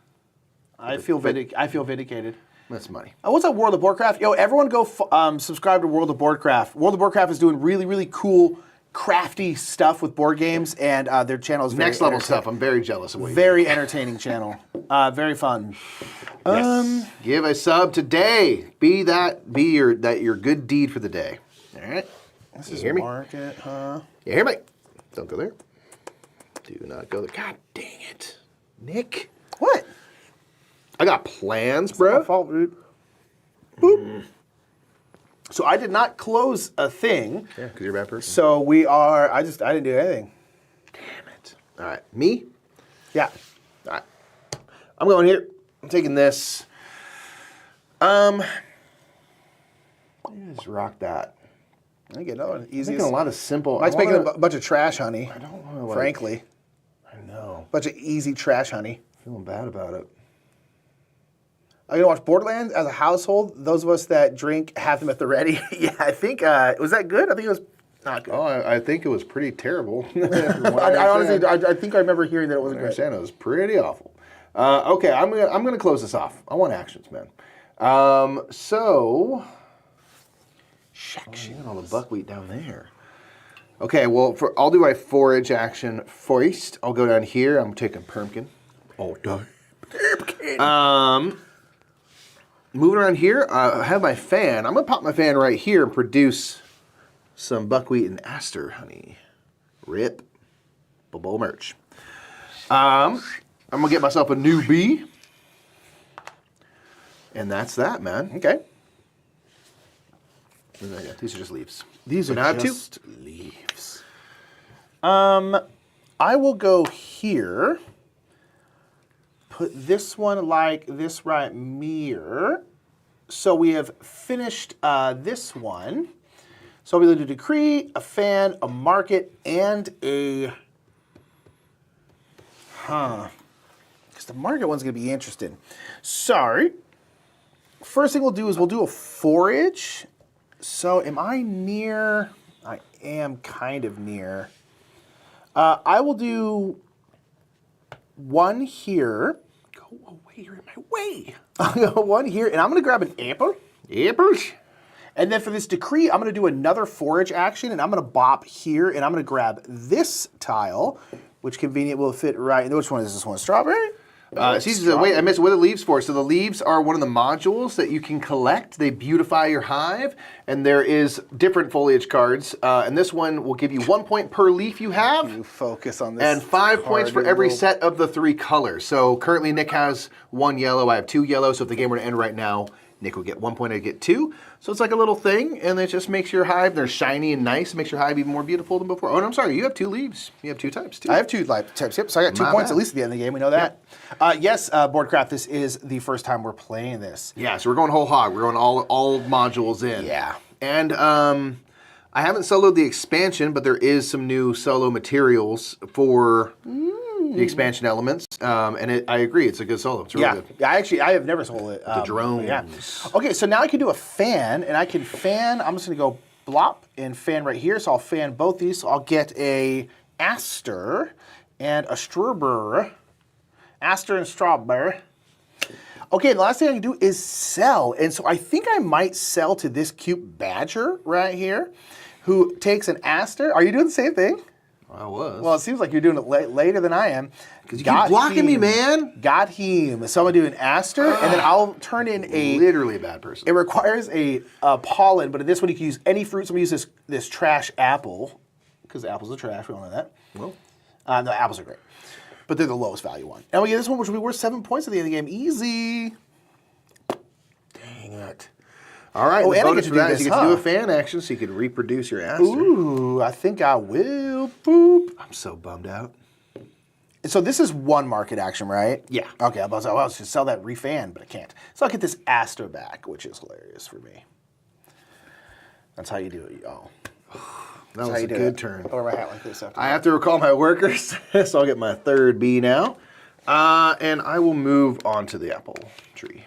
I feel vindicated. That's money. What's up, World of Boardcraft? Yo, everyone go subscribe to World of Boardcraft. World of Boardcraft is doing really, really cool, crafty stuff with board games, and their channel is very Next level stuff. I'm very jealous of what you very entertaining channel. Very fun. Yes. Give a sub today. Be your good deed for the day. All right. This is hear me? market, huh? You hear me? Don't go there. Do not go there. God dang it, Nick. What? I got plans, bro. My fault, dude. Boop. So I did not close a thing. Yeah, because you're a bad person. So we are. I didn't do anything. Damn it. All right, me. Yeah. All right. I'm going here. I'm taking this. Just rock that. I get another one. I'm Easiest. making a lot of simple. Mike's making a bunch of trash, honey. I don't want to. Frankly, I know. bunch of easy trash, honey. Feeling bad about it. Are you gonna watch Borderlands as a household? Those of us that drink have them at the ready. Yeah, I think was that good? I think it was not good. Oh, I think it was pretty terrible. I honestly, I think I remember hearing that it wasn't I good. understand it was pretty awful. Okay, I'm gonna close this off. I want actions, man. So section all the buckwheat down there. Okay, well, I'll do my forage action first. I'll go down here. I'm taking pumpkin. Oh, dang. Pumpkin. Moving around here, I have my fan. I'm gonna pop my fan right here and produce some buckwheat and aster honey. Rip. Bobo merch. I'm gonna get myself a new bee. And that's that, man. Okay. These are just leaves. These are now just leaves. I will go here. Put this one like this right here. So we have finished this one. So we'll do a decree, a fan, a market, and a... Because the market one's going to be interesting. So, first thing we'll do is we'll do a forage. So am I near? I am kind of near. I will do one here. Go away, you're in my way. I'll go one here, and I'm going to grab an apple. Apples. And then for this decree, I'm going to do another forage action, and I'm going to bop here, and I'm going to grab this tile, which convenient will fit right. Which one is this one? Strawberry? Wait, I missed what are the leaves for. So the leaves are one of the modules that you can collect. They beautify your hive, and there is different foliage cards. And this one will give you 1 point per leaf you have. You focus on this. And 5 points for every set of the 3 colors. So currently Nick has 1 yellow, I have 2 yellow, so if the game were to end right now, Nick will get 1 point, I get 2. So it's like a little thing, and it just makes your hive, they're shiny and nice, makes your hive even more beautiful than before. Oh, no, I'm sorry, you have 2 leaves. You have 2 types, too. I have 2 types, yep. So I got 2 points at least at the end of the game. We know that. Yes, Boardcraft, this is the first time we're playing this. Yeah, so we're going whole hog. We're going all modules in. Yeah. And I haven't soloed the expansion, but there is some new solo materials for the expansion elements. And I agree, it's a good solo. It's really good. Yeah, I have never sold it. The drones. Yeah. Okay, so now I can do a fan, and I can fan. I'm just going to go blop and fan right here. So I'll fan both these. So I'll get a Aster and a Strawberry. Aster and Strawberry. Okay, the last thing I can do is sell. And so I think I might sell to this cute badger right here, who takes an Aster. Are you doing the same thing? I was. Well, it seems like you're doing it later than I am. Because you keep blocking me, man. Got him. So I'm going to do an Aster, and then I'll turn in a... Literally a bad person. It requires a pollen, but in this one you can use any fruit. So I'm going to use this trash apple, because apples are trash. We all know that. Well. No, apples are great. But they're the lowest value one. And we get this one, which will be worth 7 points at the end of the game. Easy. Dang it. All right, Oh, the and I bonus get to for do that is this, you get to do a fan action so you can reproduce your Aster. Ooh, I think I will. Boop. I'm so bummed out. So this is one market action, right? Yeah. Okay, I was going to sell that refan, but I can't. So I'll get this Aster back, which is hilarious for me. That's how you do it, y'all. That was a good turn. I'll wear my hat like this after I have to recall my workers, so I'll get my 3rd bee now. And I will move on to the apple tree.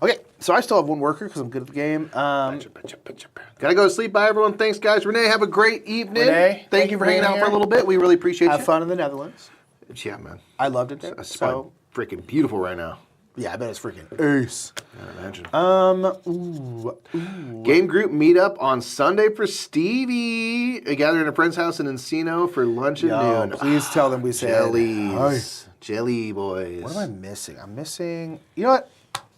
Okay, so I still have 1 worker because I'm good at the game. Gotta go to sleep. Bye, everyone. Thanks, guys. Renee, have a great evening. Renee, thank you for hanging out for a little bit. We really appreciate Have you. fun in the Netherlands. Yeah, man. I loved it there. It's So, freaking beautiful right now. yeah, I bet it's freaking ace. I imagine. Ooh. Game group meetup on Sunday for Stevie. A gathering at a friend's house in Encino for lunch at noon. Please tell them we said Jellies. Jelly boys. What am I missing? I'm missing... You know what?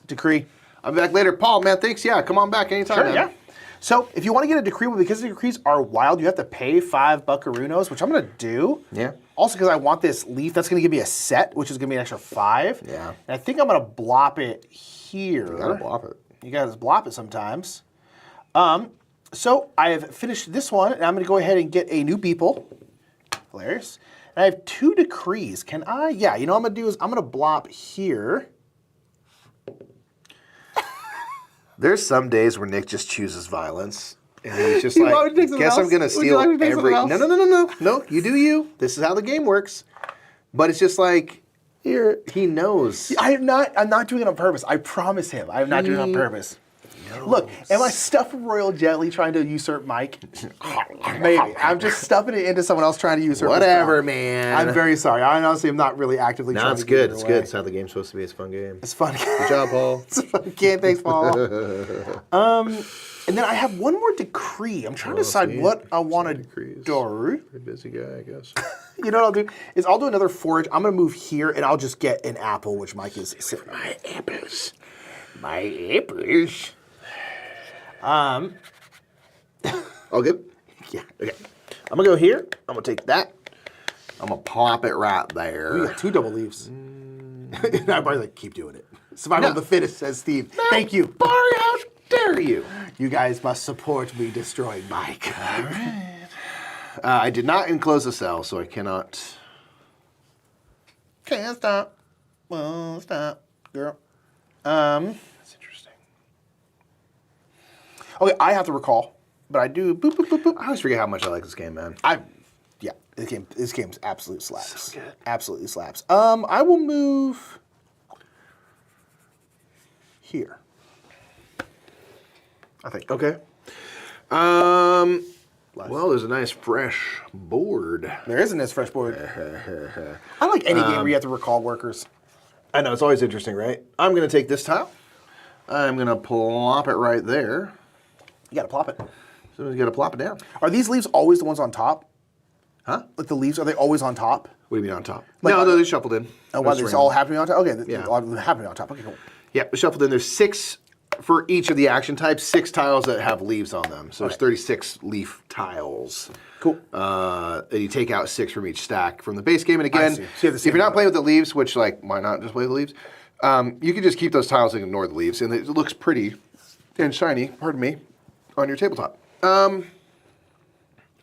Decree. I'll be back later. Paul, man, thanks. Yeah, come on back anytime. Sure, man. yeah. So if you want to get a decree, well, because the decrees are wild, you have to pay 5 buckaroos, which I'm going to do. Yeah. Also, because I want this leaf, that's going to give me a set, which is going to be an extra 5. Yeah. And I think I'm going to blop it here. You gotta blop it. You guys blop it sometimes. So I have finished this one, and I'm going to go ahead and get a new Beeple. Hilarious. And I have 2 decrees. Can I? Yeah, you know what I'm going to do is I'm going to blop here. There's some days where Nick just chooses violence. And he's just like, guess I'm going to steal every... No, you do you. This is how the game works. But it's just like, here, he knows. I'm not doing it on purpose. I promise him. I'm not doing it on purpose. Look, am I stuffing royal jelly trying to usurp Mike? Maybe. I'm just stuffing it into someone else trying to usurp Whatever, man. I'm very sorry. I honestly am not really actively trying to it's good. give It's it good. away. It's how the game's supposed to be. It's a fun game. It's fun. Good job, Paul. It's a fun game. Thanks, Paul. And then I have one more decree. I'm trying to decide what I want to do. Pretty busy guy, I guess. You know what I'll do? Is I'll do another forage. I'm going to move here, and I'll just get an apple, which Mike is sitting on. My apples. My apples. Oh, good? Yeah, okay. I'm going to go here. I'm going to take that. I'm going to plop it right there. We got 2 double leaves. And I'm probably like, keep doing it. Survival of the fittest, says Steve. Thank you. Barry, how dare you? You guys must support me destroying Mike. All right. I did not enclose the cell, so I cannot... Can't stop. Won't stop, girl. That's interesting. Okay, I have to recall, but I do. Boop, boop, boop, boop. I always forget how much I like this game, man. Yeah, this game's absolute slaps. So good. Absolutely slaps. I will move here. I think. Okay. Well, there's a nice fresh board. There isn't this fresh board. I like any game where you have to recall workers. I know, it's always interesting, right? I'm going to take this tile. I'm going to plop it right there. You gotta plop it. So you got to plop it down. Are these leaves always the ones on top? Huh? Like the leaves, are they always on top? What do you mean on top? Like, no, they're shuffled in. Oh, wow, That's they're all random. happening on top? Okay, Yeah. all happening on top. Okay, cool. Yeah, they're shuffled in. There's 6 for each of the action types, 6 tiles that have leaves on them. So there's 36 leaf tiles. Cool. And you take out 6 from each stack from the base game. And again, see. So you have the if same you're not amount. playing with the leaves, which, like, why not just play with the leaves? You can just keep those tiles and ignore the leaves, and it looks pretty and shiny, pardon me, on your tabletop.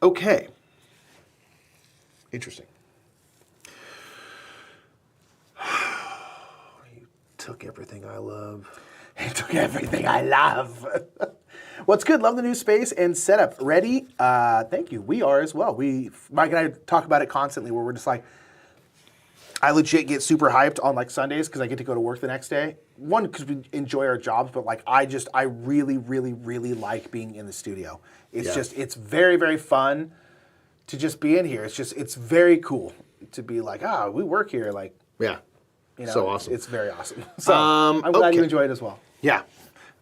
Okay. Interesting. You took everything I love. He took everything I love. What's good? Love the new space and setup. Ready? Thank you. We are as well. Mike and I talk about it constantly where we're just like, I legit get super hyped on like Sundays because I get to go to work the next day. One, because we enjoy our jobs, but like I really, really, really like being in the studio. It's very, very fun to just be in here. It's very cool to be like, we work here. Like, Yeah. So awesome. It's very awesome. So I'm glad you enjoy it as well. Yeah.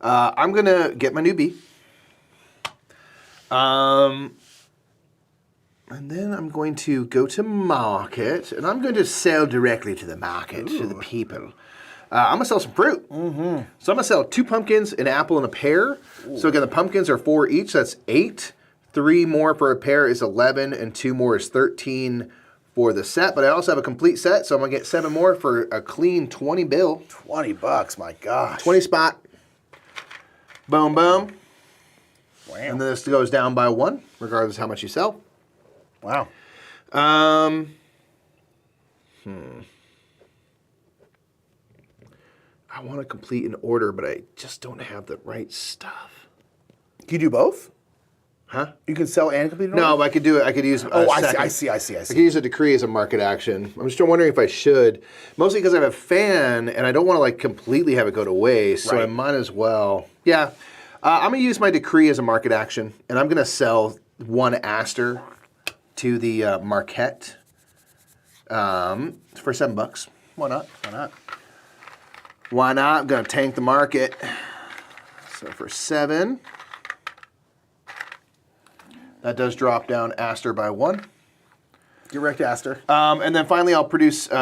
I'm going to get my new bee. And then I'm going to go to market, and I'm going to sell directly to the market, to the people. I'm going to sell some fruit. Mm-hmm. So I'm going to sell 2 pumpkins, an apple, and a pear. Ooh. So again, the pumpkins are 4 each. That's 8. 3 more for a pear is 11, and 2 more is 13 for the set. But I also have a complete set, so I'm going to get 7 more for a clean 20 bill. $20, my gosh. 20 spot. Boom, boom. Wow. And then this goes down by 1, regardless of how much you sell. Wow. I want to complete an order, but I just don't have the right stuff. Can you do both? Huh? You can sell and complete an order? No, but I could do it. I could use. I see. I could use a decree as a market action. I'm just wondering if I should, mostly because I have a fan and I don't want to like completely have it go to waste. So I might as well. Yeah, I'm gonna use my decree as a market action, and I'm gonna sell 1 aster to the Marquette for $7. Why not? Why not? Why not? I'm gonna tank the market. So for 7. That does drop down aster by 1. Get wrecked, aster. And then finally I'll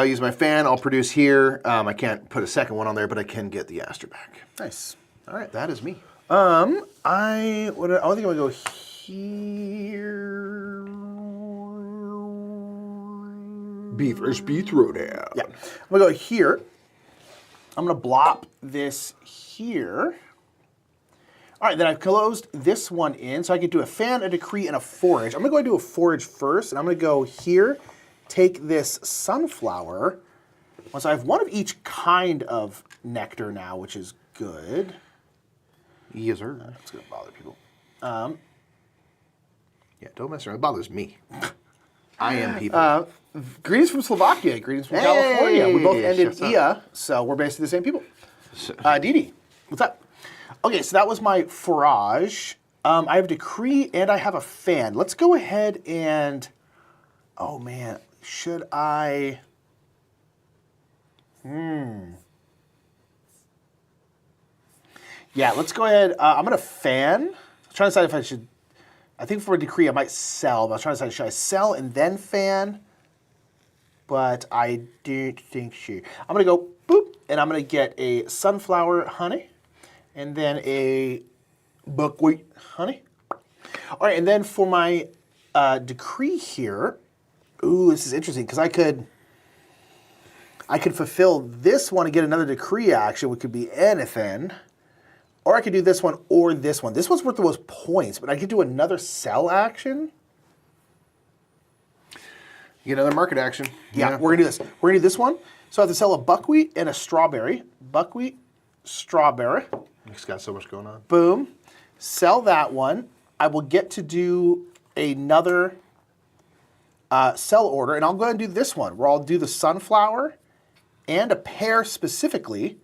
use my fan. I'll produce here. I can't put a second one on there, but I can get the aster back. Nice. All right, that is me. I think I'm gonna go here. B versus B throwdown. Yeah. I'm gonna go here. I'm gonna blop this here. All right, then I've closed this one in, so I can do a fan, a decree, and a forage. I'm gonna go ahead and do a forage first, and I'm gonna go here, take this sunflower. So I have 1 of each kind of nectar now, which is good. Yes, sir. It's gonna bother people. Yeah, don't mess around. It bothers me. I am people. Greetings from Slovakia. Greetings from California. We both ended IA, so we're basically the same people. Didi, what's up? Okay, so that was my forage. I have decree and I have a fan. Let's go ahead and... Oh, man. Should I... Yeah, let's go ahead. I'm going to fan. I'm trying to decide if I should... I think for a decree I might sell, but I was trying to decide, should I sell and then fan? But I don't think so. I'm going to go boop, and I'm going to get a sunflower honey, and then a buckwheat honey. All right, and then for my decree here, ooh, this is interesting, because I could fulfill this one and get another decree action, which could be anything. Or I could do this one or this one. This one's worth the most points, but I could do another sell action. Get another market action. Yeah, we're gonna do this. We're gonna do this one. So I have to sell a buckwheat and a strawberry. Buckwheat, strawberry. It's got so much going on. Boom. Sell that one. I will get to do another sell order, and I'll go ahead and do this one, where I'll do the sunflower and a pear specifically,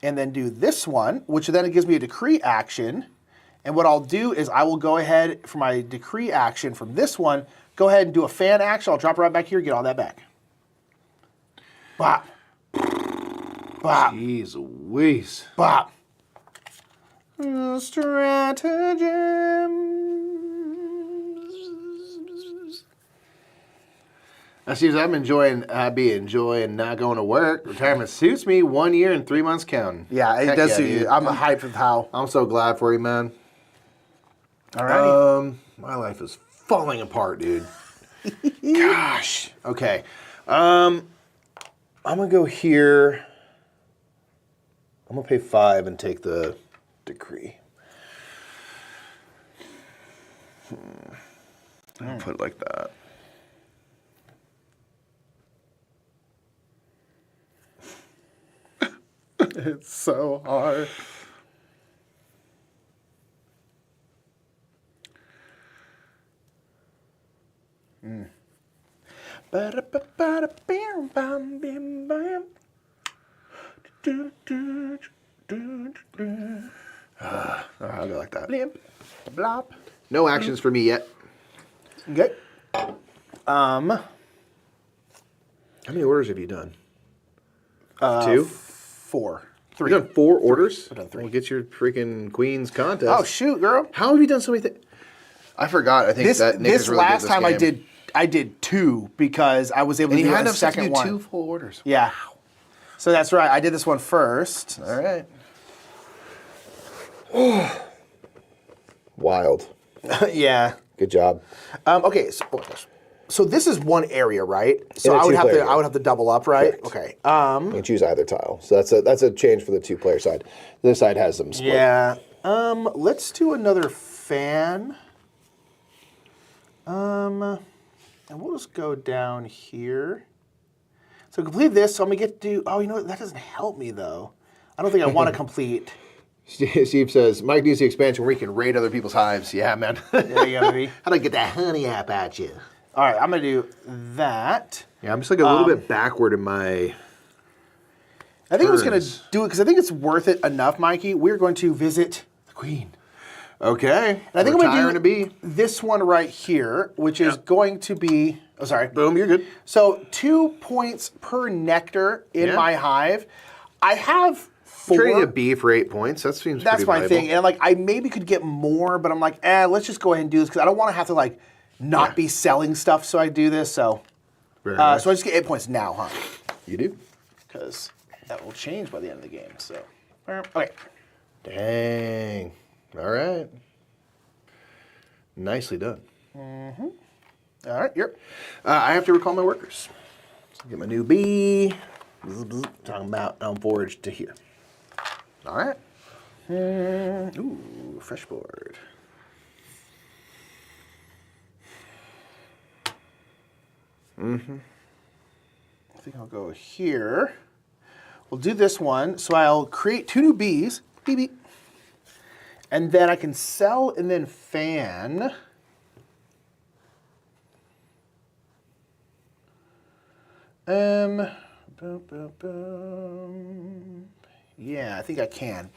and then do this one, which then it gives me a decree action. And what I'll do is I will go ahead for my decree action from this one, go ahead and do a fan action. I'll drop it right back here, get all that back. Bop. Bop. Jeez Louise. Bop. Stratagem. I see. I'm enjoying not going to work. Retirement suits me. 1 year and 3 months counting. Yeah, it does suit you. I'm hyped with how. I'm so glad for you, man. Alrighty. My life is falling apart, dude. Gosh. Okay. I'm gonna go here. I'm going to pay 5 and take the decree. I'll put it like that. It's so hard. I'll go like that. Blimp, blop. No actions for me yet. Okay. How many orders have you done? 2? 4. 3. You've done 4 orders? I've done 3. Well, get your freaking Queen's contest. Oh shoot, girl! How have you done so many things? I forgot. I think that Nick this is really good at last this time game. I did 2 because I was able to And do you had a enough stuff to second do one. 2 full orders. Yeah. So that's right. I did this one first. All right. Wild. Yeah. Good job. Okay. So this is one area, right? So In a I would have to two-player game. I would have to double up, right? Correct. Okay. You can choose either tile. So that's a change for the 2-player side. This side has them split. Yeah. Let's do another fan. And we'll just go down here. So complete this. So I'm gonna get to do. Oh, you know what? That doesn't help me though. I don't think I want to complete. Steve says, Mike needs the expansion where he can raid other people's hives. Yeah, man. There you go, baby. How do I get that honey app at you? All right, I'm gonna do that. Yeah, I'm just like a little bit backward in my... I think I was gonna turns. do it because I think it's worth it enough, Mikey. We're going to visit the Queen. Okay. And I think I'm Retiring gonna do this one right here, which is going to be. Oh, sorry. Boom, you're good. So 2 points per nectar in Yeah. my hive. I have 4. Trading a B for 8 points. That seems That's pretty my valuable. thing, and like I maybe could get more, but I'm like, let's just go ahead and do this because I don't want to have to like not be selling stuff. So I do this. So, Very nice. so I just get 8 points now, huh? You do? Because that will change by the end of the game. So, okay. Dang. All right. Nicely done. All right, you're. I have to recall my workers. So get my new B. Bzz, bzz. Talking about on forage to here. All right. Ooh, fresh board. I think I'll go here. We'll do this one. So I'll create 2 new Bs. Beep, beep. And then I can sell and then fan. Boom, boom, boom. Yeah, I think I can.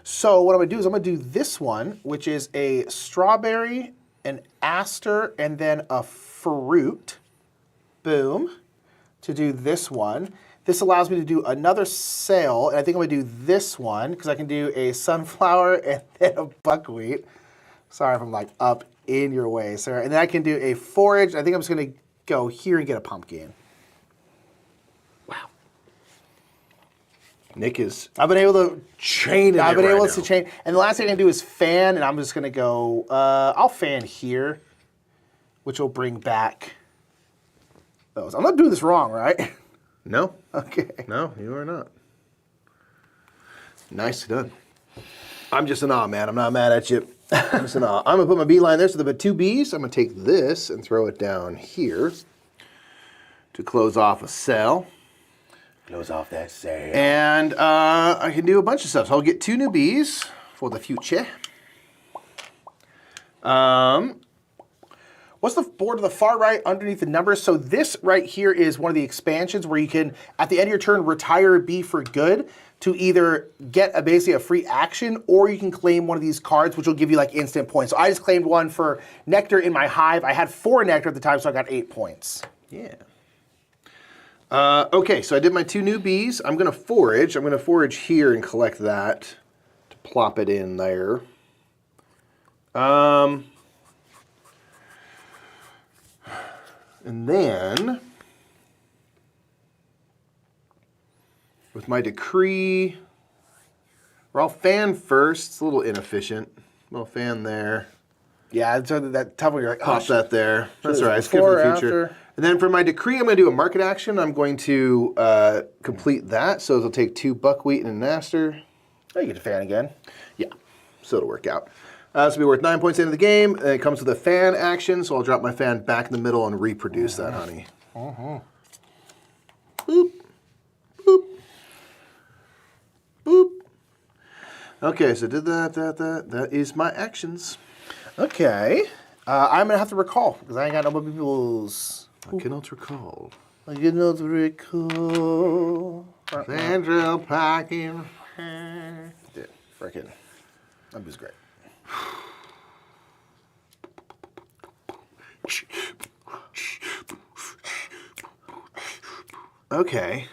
So what I'm gonna do is I'm gonna do this one, which is a strawberry, an aster, and then a fruit. Boom. To do this one. This allows me to do another sale, and I think I'm gonna do this one because I can do a sunflower and then a buckwheat. Sorry if I'm like up in your way, sir. And then I can do a forage. I think I'm just gonna go here and get a pumpkin. Wow. Nick is I've been able to chaining I've been it able right to now. change. And the last thing I can do is fan, and I'm just gonna go. I'll fan here, which will bring back those. I'm not doing this wrong, right? No. Okay. No, you are not. Nicely done. I'm just in awe, man. I'm not mad at you. I'm just in awe. I'm going to put my B line there. So the 2 Bs, I'm going to take this and throw it down here to close off a cell. Close off that sale. And I can do a bunch of stuff. So I'll get 2 new Bs for the future. What's the board to the far right underneath the numbers? So this right here is one of the expansions where you can, at the end of your turn, retire a B for good to either get basically a free action, or you can claim one of these cards, which will give you like instant points. So I just claimed one for nectar in my hive. I had 4 nectar at the time, so I got 8 points. Yeah. Okay, so I did my 2 new Bs. I'm going to forage. I'm going to forage here and collect that to plop it in there. And then, with my decree, or I'll fan first. It's a little inefficient. I'll fan there. Yeah, so that tough one, you're like, Pop that there. That's it all right. It's good for the before or future. after? And then for my decree, I'm going to do a market action. I'm going to complete that. So it'll take 2 buckwheat and an aster. Oh, you get a fan again. Yeah, so it'll work out. This will be worth 9 points into the game. And it comes with a fan action, so I'll drop my fan back in the middle and reproduce that, honey. Boop. Boop. Boop. Okay, so did that. That is my actions. Okay. I'm going to have to recall, because I ain't got no more people's... I cannot recall. I cannot recall. Central Parking. Dude, frickin'. That was great. Okay.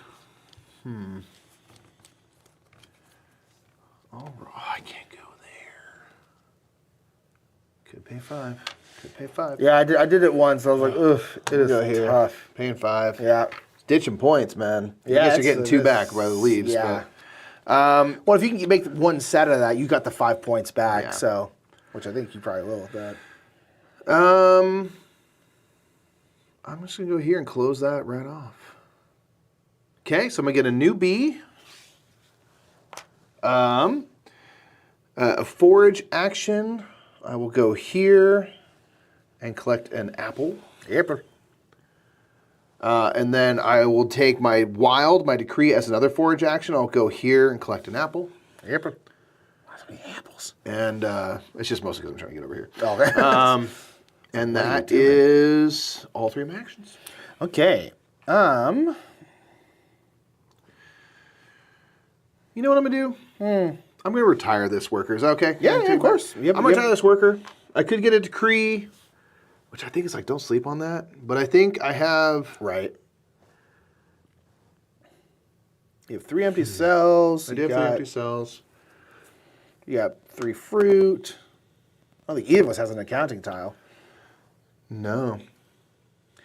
All right. I can't go there. Could pay 5. Could pay 5. Yeah, I did it once. I was like, ugh, it is tough. Paying 5. Yeah. Ditching points, man. Yeah, I guess you're getting 2 back by the leaves. Yeah. But, well, if you can make one set of that, you got the 5 points back. Yeah. So, which I think you probably will with that. I'm just going to go here and close that right off. Okay, so I'm going to get a new B. A forage action. I will go here and collect an apple. Yep. And then I will take my decree as another forage action. I'll go here and collect an apple. Yep. Why so many apples? And it's just mostly because I'm trying to get over here. Okay. And that is all 3 of my actions. Okay. You know what I'm going to do? I'm going to retire this worker. Is that okay? Yeah, of course. I'm going to retire this worker. I could get a decree, which I think is like, don't sleep on that. But I think I have... Right. You have 3 empty cells. I do have 3 empty cells. You got 3 fruit. I don't think either of us has an accounting tile. No.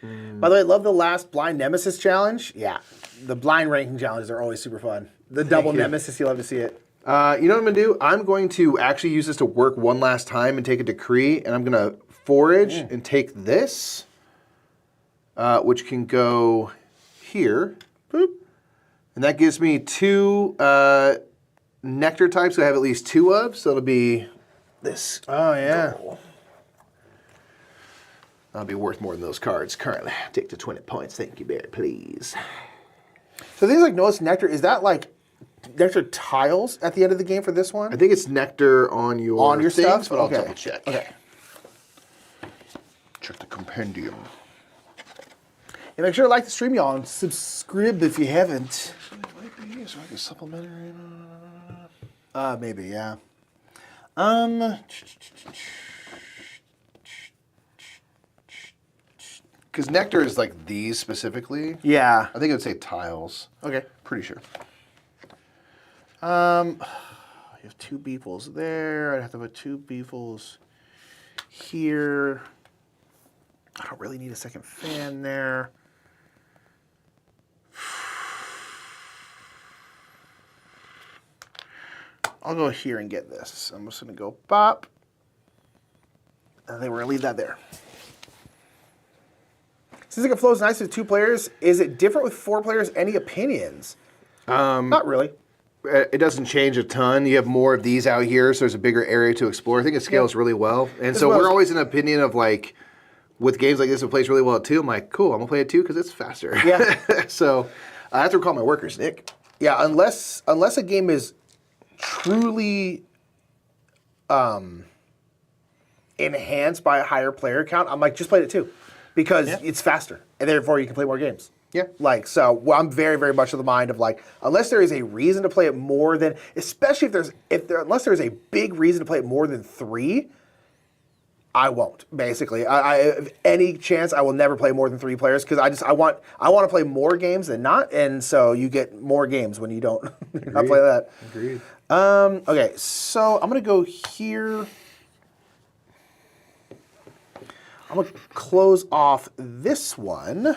By the way, love the last blind nemesis challenge. Yeah. The blind ranking challenges are always super fun. The double nemesis, you love to see it. You know what I'm going to do? I'm going to actually use this to work one last time and take a decree, and I'm going to forage and take this, which can go here. Boop. And that gives me 2 nectar types I have at least 2 of, so it'll be this. Oh, yeah. That'll be worth more than those cards currently. Take the 20 points. Thank you, Bear, please. So things like Noah's Nectar, is that like nectar tiles at the end of the game for this one? I think it's nectar on your things, stuff, but I'll double check. Okay. Check the compendium. And make sure to like the stream, y'all, and subscribe if you haven't. It might be so like a supplementary. Maybe, yeah. Because nectar is like these specifically. Yeah. I think it would say tiles. Okay. Pretty sure. You have 2 beefles there. I'd have to put 2 beefles here. I don't really need a second fan there. I'll go here and get this. I'm just going to go pop. And then we're going to leave that there. Seems like it flows nicely with 2 players. Is it different with 4 players? Any opinions? Not really. It doesn't change a ton. You have more of these out here, so there's a bigger area to explore. I think it scales really well. And so we're always in an opinion of like, with games like this, it plays really well at 2. I'm like, cool, I'm going to play it 2 because it's faster. Yeah. So I have to recall my workers, Nick. Yeah, unless a game is truly enhanced by a higher player count, I'm like, just play it 2 because it's faster, and therefore you can play more games. Yeah. Like, so I'm very, very much of the mind of like, unless there is a reason to play it more than, especially unless there's a big reason to play it more than 3, I won't. Basically, if any chance, I will never play more than 3 players because I want to play more games than not, and so you get more games when you don't not play that. Agreed. Okay, so I'm gonna go here. I'm gonna close off this one.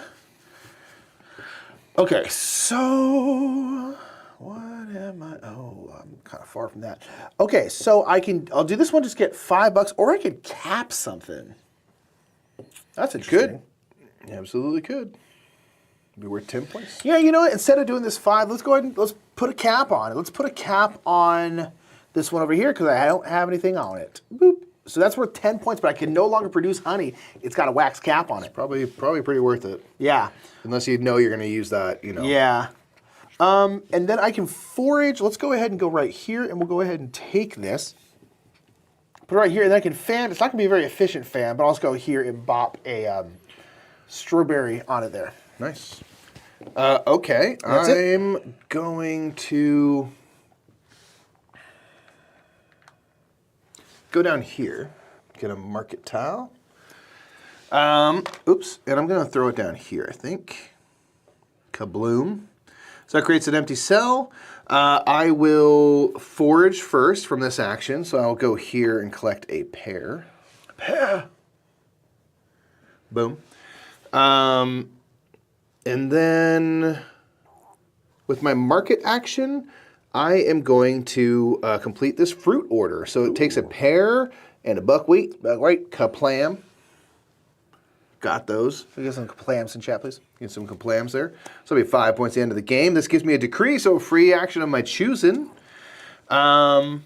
Okay, so what am I? Oh, I'm kind of far from that. Okay, so I'll do this one, just get $5, or I could cap something. That's interesting. Absolutely could. Be worth 10 points. Yeah, you know what? Instead of doing this 5, let's go ahead and let's put a cap on it. Let's put a cap on this one over here because I don't have anything on it. Boop. So that's worth 10 points, but I can no longer produce honey. It's got a wax cap on it. Probably pretty worth it. Yeah. Unless you know you're going to use that, you know. Yeah. And then I can forage. Let's go ahead and go right here, and we'll go ahead and take this. Put it right here, and then I can fan. It's not going to be a very efficient fan, but I'll just go here and bop a strawberry on it there. Nice. Okay, I'm going to go down here, get a market tile. Oops, and I'm going to throw it down here, I think. Kabloom. So that creates an empty cell. I will forage first from this action, so I'll go here and collect a pear. Pear. Boom. And then with my market action, I am going to complete this fruit order. So it takes a pear and a buckwheat, kaplam. Got those. Can we get some clams in chat, please? Get some kaplams there. So it'll be 5 points at the end of the game. This gives me a decree, so a free action of my choosing. I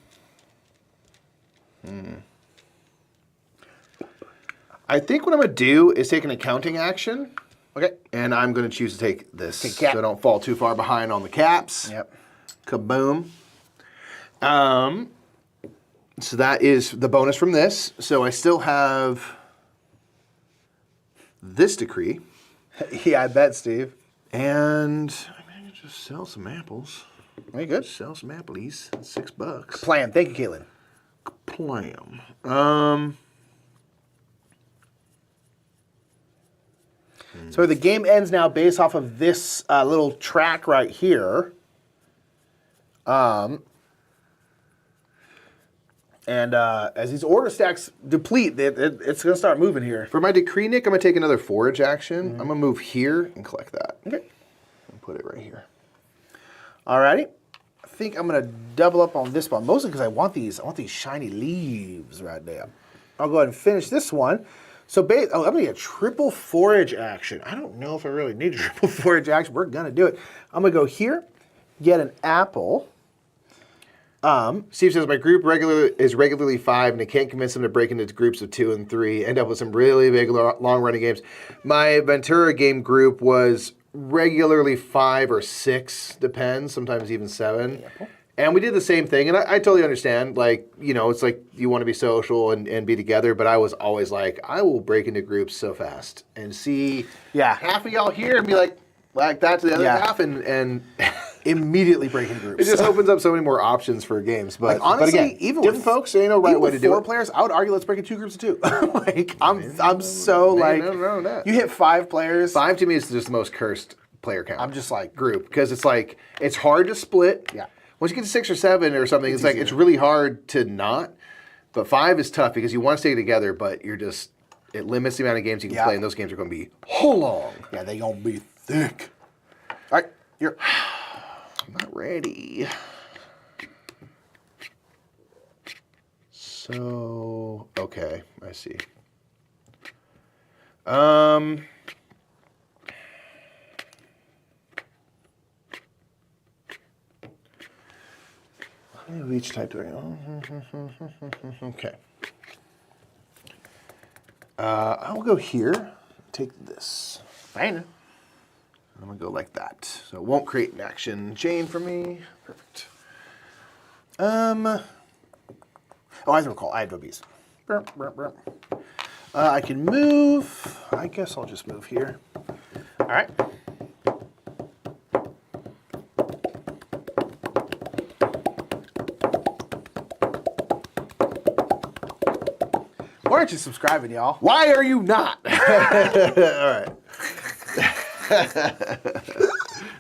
think what I'm going to do is take an accounting action. Okay. And I'm going to choose to take this Take cap. so I don't fall too far behind on the caps. Yep. Kaboom. So that is the bonus from this. So I still have this decree. Yeah, I bet, Steve. And I can just sell some apples. Very good. Sell some apples. $6. Plan. Thank you, Caitlin. Plam. So the game ends now based off of this little track right here. And as these order stacks deplete, it's going to start moving here. For my decree, Nick, I'm going to take another forage action. I'm going to move here and collect that. Okay. And put it right here. Alrighty. I think I'm going to double up on this one, mostly because I want these shiny leaves right there. I'll go ahead and finish this one. So I'm going to get a triple forage action. I don't know if I really need a triple forage action. We're going to do it. I'm going to go here, get an apple. Steve says, my group is regularly 5, and I can't convince them to break into groups of 2 and 3, end up with some really big, long-running games. My Ventura game group was regularly 5 or 6, depends, sometimes even 7. And we did the same thing, and I totally understand. Like, you know, it's like you want to be social and be together, but I was always like, I will break into groups so fast and see half of y'all here and be like that to the other half, and immediately break into groups. it just opens up so many more options for games. But Like, honestly, but again, even different with folks, there ain't no right way to do 4 it. players, I would argue let's break in 2 groups of 2. Like I'm so like no. you hit 5 players. 5 to me is just the most cursed player count. I'm just like group because it's like it's hard to split. Yeah. Once you get to 6 or 7 or something, it's like it's really hard to not. But 5 is tough because you want to stay together, but you're just it limits the amount of games you can play, and those games are going to be whole long. Yeah, they gonna be thick. All right, you're. I'm not ready. So okay, I see. Each type doing. Okay. I'll go here. Take this. Fine. I'm gonna go like that, so it won't create an action chain for me. Perfect. Oh, I recall. I have no bees. I can move. I guess I'll just move here. All right. Why aren't you subscribing, y'all? Why are you not? All right.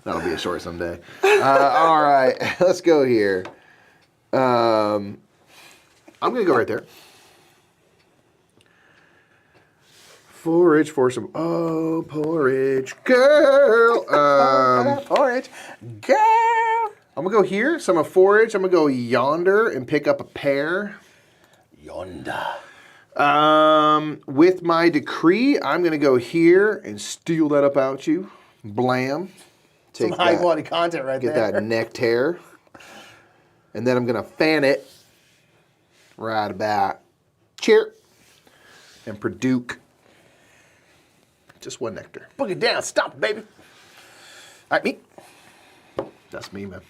That'll be a short someday. All right, let's go here. I'm gonna go right there. Forage for some porridge, girl. Porridge, girl. I'm gonna go here. So I'm gonna forage. I'm gonna go yonder and pick up a pear. Yonder. With my decree, I'm gonna go here and steal that up out you. Blam. Some high quality content right there. there. Get that nectar. And then I'm going to fan it right about cheer and produce just one nectar. Book it down. Stop it, baby. All right, me. That's me, man.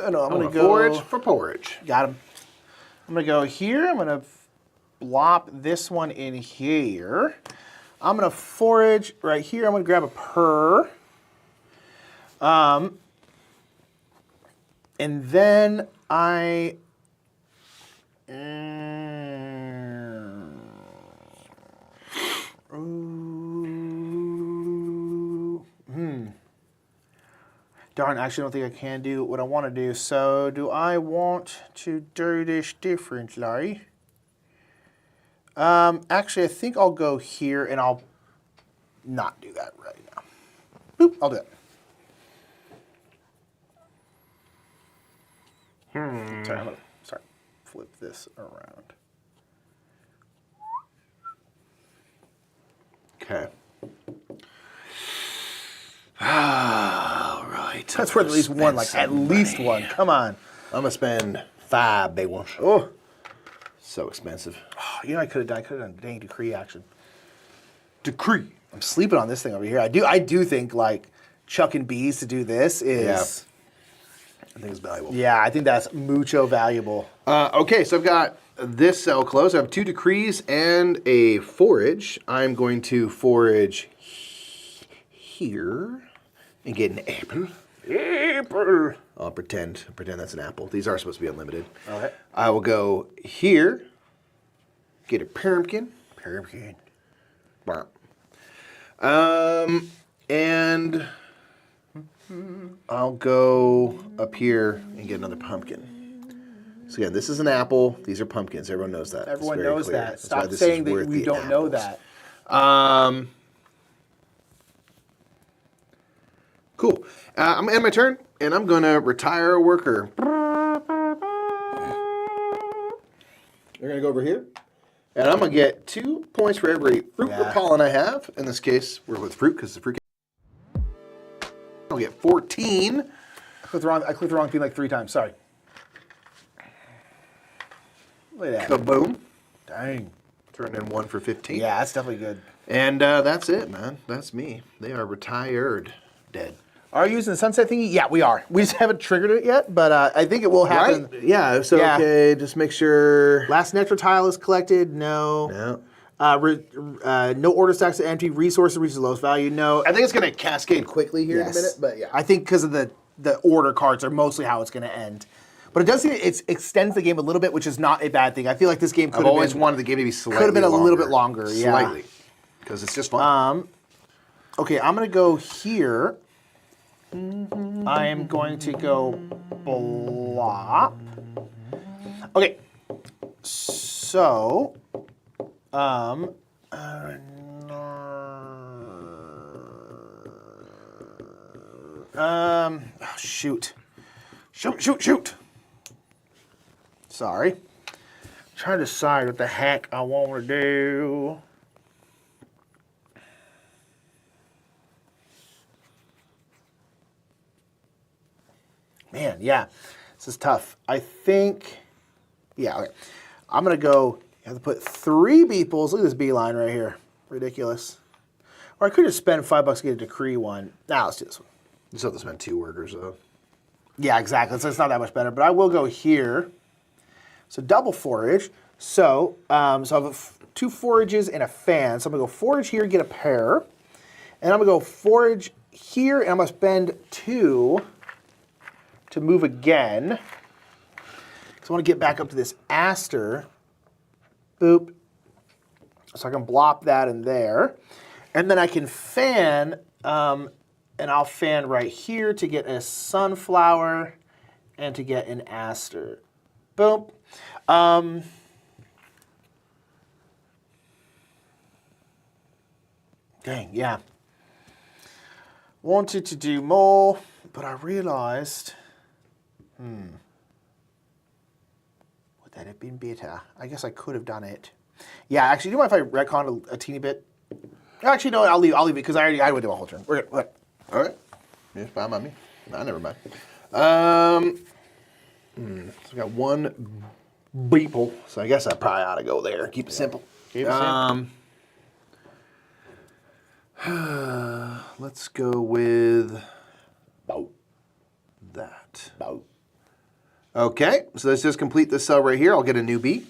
No, I'm going to go. Forage for porridge. Got him. I'm going to go here. I'm going to blop this one in here. I'm going to forage right here. I'm going to grab a purr. And then I... Darn, actually, I don't think I can do what I want to do. So, do I want to do this differently? Actually, I think I'll go here and I'll not do that right now. Boop, I'll do it. Sorry, I'm going to flip this around. Okay. All right. That's worth at least one, like at least one. Come on. I'm gonna spend 5 big ones. Oh, So expensive. you know, I could have done dang decree action. Decree. I'm sleeping on this thing over here. I do think like chucking bees to do this is. I think it's valuable. Yeah, I think that's mucho valuable. Okay, so I've got this cell closed. I have 2 decrees and a forage. I'm going to forage here and get an apple. Apple. I'll pretend that's an apple. These are supposed to be unlimited. Okay. I will go here, get a pumpkin. Pumpkin. And I'll go up here and get another pumpkin. So again, this is an apple. These are pumpkins. Everyone knows that. Everyone knows clear. that. That's Stop saying that we don't know that. Cool. I'm going to end my turn, and I'm going to retire a worker. You're going to go over here, and I'm going to get 2 points for every fruit or pollen I have. In this case, we're with fruit because the fruit. I'll get 14. I clicked the wrong thing like 3 times. Sorry. Look at that. Kaboom. Dang. Turn in 1 for 15. Yeah, that's definitely good. And that's it, man. That's me. They are retired. Dead. Are you using the sunset thingy? Yeah, we are. We just haven't triggered it yet, but I think it will happen. Right? Yeah, so okay, just make sure. Last nectar tile is collected. No. No. No order stacks are empty. Resources reaches the lowest value. No. I think it's going to cascade quickly here in a minute, but yeah. I think because of the order cards are mostly how it's going to end. But it does seem it extends the game a little bit, which is not a bad thing. I feel like this game could have always wanted the game to be slightly could have been a longer. little bit longer. Yeah. Slightly. Because it's just fun. Okay, I'm going to go here. I am going to go blop. Okay. So, oh, shoot. Shoot. Sorry. I'm trying to decide what the heck I want to do. Man, yeah, this is tough. I think, yeah, okay. I'm going to go, you have to put 3 beeples. Look at this beeline right here. Ridiculous. Or I could just spend $5 to get a decree one. Nah, let's do this one. You still have to spend 2 workers, though. Yeah, exactly. So it's not that much better. But I will go here. So double forage. So, I have 2 forages and a fan. So I'm going to go forage here, get a pair. And I'm going to go forage here, and I'm going to spend 2 to move again. Because I want to get back up to this aster. Boop. So I can blop that in there. And then I can fan, and I'll fan right here to get a sunflower and to get an aster. Boom. Dang, yeah. Wanted to do more, but I realized, what that have been better. I guess I could have done it. Yeah, actually, do you mind if I retcon a teeny bit? Actually, no, I'll leave it because I would do a whole turn. We're good. All right. Yeah, fine by me. Nah, never mind. So we got one beeple, so I guess I probably ought to go there. Keep it simple. Keep it simple. Let's go with that. Okay, so let's just complete this cell right here. I'll get a new bee.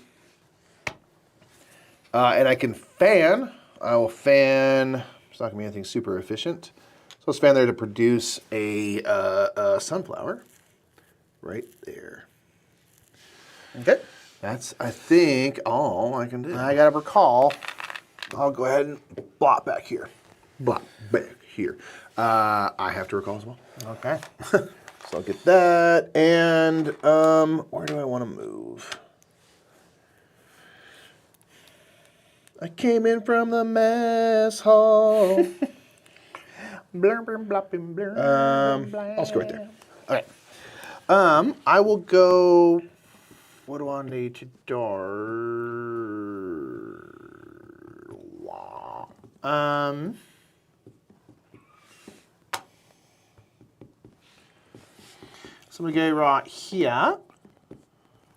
And I can fan. I will fan. It's not going to be anything super efficient. So let's fan there to produce a sunflower. Right there. Okay. That's, I think, all I can do. I got to recall. I'll go ahead and blot back here. Blop back here. I have to recall as well. Okay. So I'll get that. And where do I want to move? I came in from the mess hall. Blur, blur, blopping, blur, I'll just go right there. All right. I will go. What do I need to do? So I'm gonna go right here.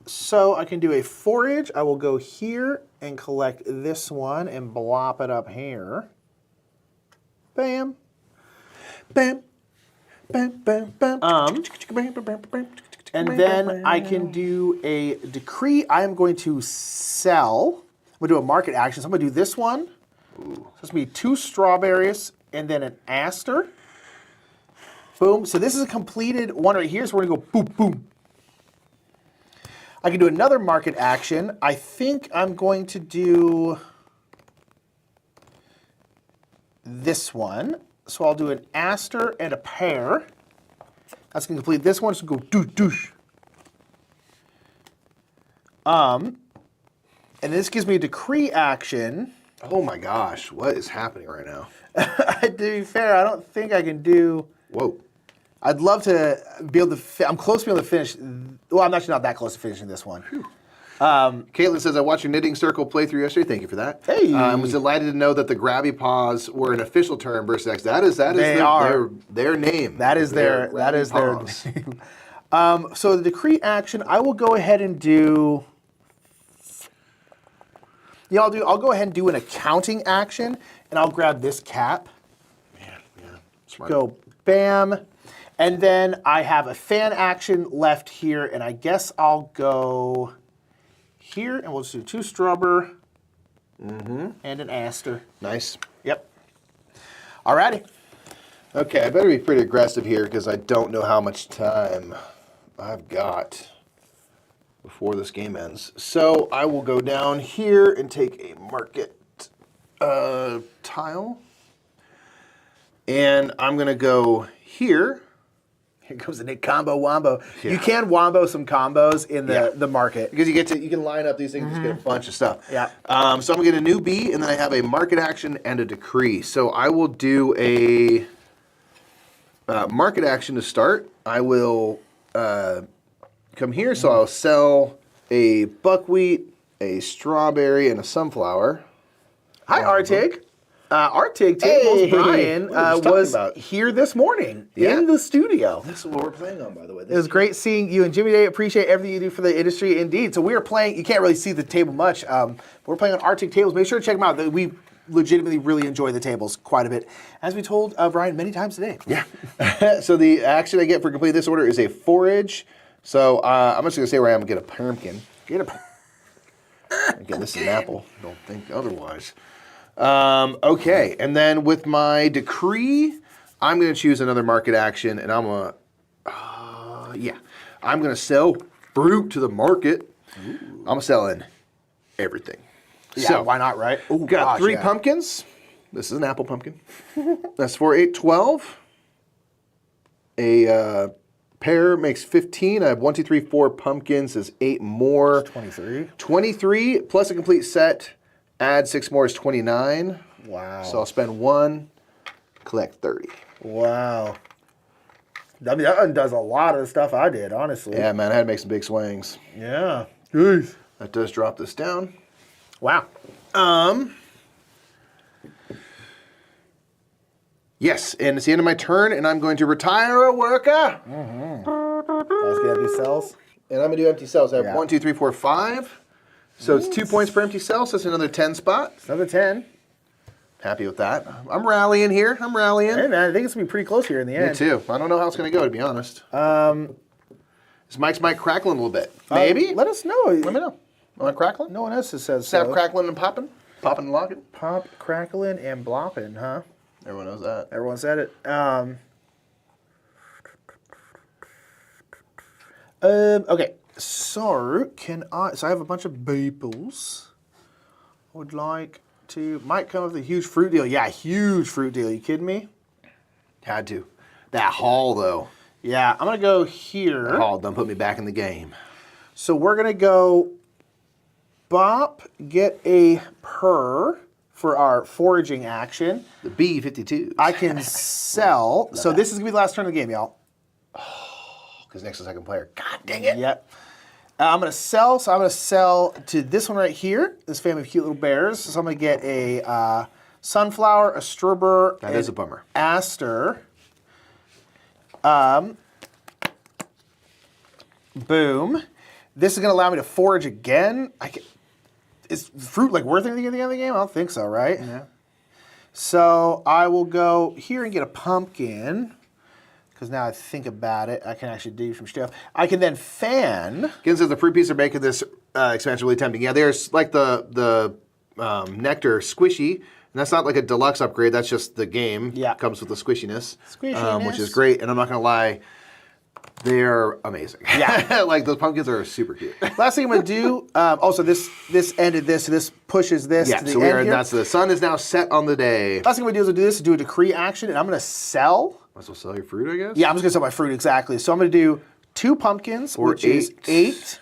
So I can do a forage. I will go here and collect this one and blop it up here. Bam. Bam. Bam, bam, bam. And then I can do a decree. I am going to sell. I'm going to do a market action. So I'm going to do this one. So it's going to be 2 strawberries and then an aster. Boom. So this is a completed one right here. So we're going to go boom, boom. I can do another market action. I think I'm going to do this one. So I'll do an aster and a pear. That's going to complete this one. So go doosh, doosh. And this gives me a decree action. Oh my gosh, what is happening right now? To be fair, I don't think I can do. Whoa. I'd love to be able to. I'm close to being able to finish. Well, I'm actually not that close to finishing this one. Caitlin says, I watched your Knitting Circle playthrough yesterday. Thank you for that. Hey. I was delighted to know that the Grabby Paws were an official term versus X. That is their name. That is their name. So the decree action, I will go ahead and do. Yeah, I'll go ahead and do an accounting action, and I'll grab this cap. Man, yeah, smart. Go bam. And then I have a fan action left here, and I guess I'll go here, and we'll just do 2 strawberry and an aster. Nice. Yep. Alrighty. Okay, I better be pretty aggressive here because I don't know how much time I've got before this game ends. So I will go down here and take a market tile. And I'm going to go here. Here comes the Nick combo wombo. Yeah. You can wombo some combos in the market. Because you can line up these things and just get a bunch of stuff. Yeah. So I'm going to get a new B, and then I have a market action and a decree. So I will do a market action to start. I will come here, so I'll sell a buckwheat, a strawberry, and a sunflower. Hi, Artig. Artig Tables, Brian, was about? here this morning Yeah. in the studio. This is what we're playing on, by the way. It was great seeing you and Jimmy Day. Appreciate everything you do for the industry, indeed. So we are playing. You can't really see the table much. We're playing on Arctic Tables. Make sure to check them out. We legitimately really enjoy the tables quite a bit, as we told Brian many times today. Yeah. So the action I get for complete this order is a forage. So I'm just going to say where I am and get a pumpkin. Again, this is an apple. Don't think otherwise. Okay, and then with my decree, I'm going to choose another market action, and I'm going to sell fruit to the market. Ooh. I'm selling everything. Yeah, so, why not, right? Ooh, got 3 pumpkins. This is an apple pumpkin. That's 4, 8, 12. A pear makes 15. I have 1, 2, 3, 4 pumpkins. Is 8 more. 23. 23 plus a complete set. Add 6 more is 29. Wow. So I'll spend 1, collect 30. Wow. I mean, that undoes a lot of the stuff I did, honestly. Yeah, man, I had to make some big swings. Yeah. Jeez. That does drop this down. Wow. Yes, and it's the end of my turn, and I'm going to retire a worker. Let's get empty cells. And I'm going to do empty cells. I have Yeah. 1, 2, 3, 4, 5. So it's 2 points per empty cell, so it's another 10 spot. It's another 10. Happy with that. I'm rallying here. I'm rallying. Hey, man, I think it's going to be pretty close here in the end. Me too. I don't know how it's going to go, to be honest. Is Mike's mic crackling a little bit? Maybe? Let us know. Let me know. Am I crackling? No one else says Snap, so. crackling, and popping? Popping and locking? Pop, crackling, and blopping, huh? Everyone knows that. Everyone said it. Okay, so so I have a bunch of beeples. I would like to, might come with a huge fruit deal. Yeah, huge fruit deal. You kidding me? Had to. That haul, though. Yeah, I'm gonna go here. That haul done put me back in the game. So we're gonna go bop, get a purr for our foraging action. The B-52s. I can sell. So this is gonna be the last turn of the game, y'all. Because Nick's the second player. God dang it. Yep. I'm gonna sell. So I'm gonna sell to this one right here. This family of cute little bears. So I'm gonna get a sunflower, a strawberry. That is a bummer. Aster. Boom. This is gonna allow me to forage again. Is fruit like worth anything at the end of the game? I don't think so, right? Yeah. So I will go here and get a pumpkin. Because now I think about it, I can actually do some stuff. I can then fan. Again, says the fruit pieces are making this expansion really tempting. Yeah, there's like the nectar squishy, and that's not like a deluxe upgrade. That's just the game. Yeah. Comes with the squishiness. Squishiness. Which is great. And I'm not gonna lie, they're amazing. Yeah. Like those pumpkins are super cute. Last thing I'm gonna do. Also, this ended this, so this pushes this Yeah. to the So end here. that's the sun is now set on the day. Last thing I'm gonna do is I'll do this to do a decree action, and I'm gonna sell. Might as well sell your fruit, I guess. Yeah, I'm just gonna sell my fruit exactly. So I'm gonna do 2 pumpkins, Or which is 8.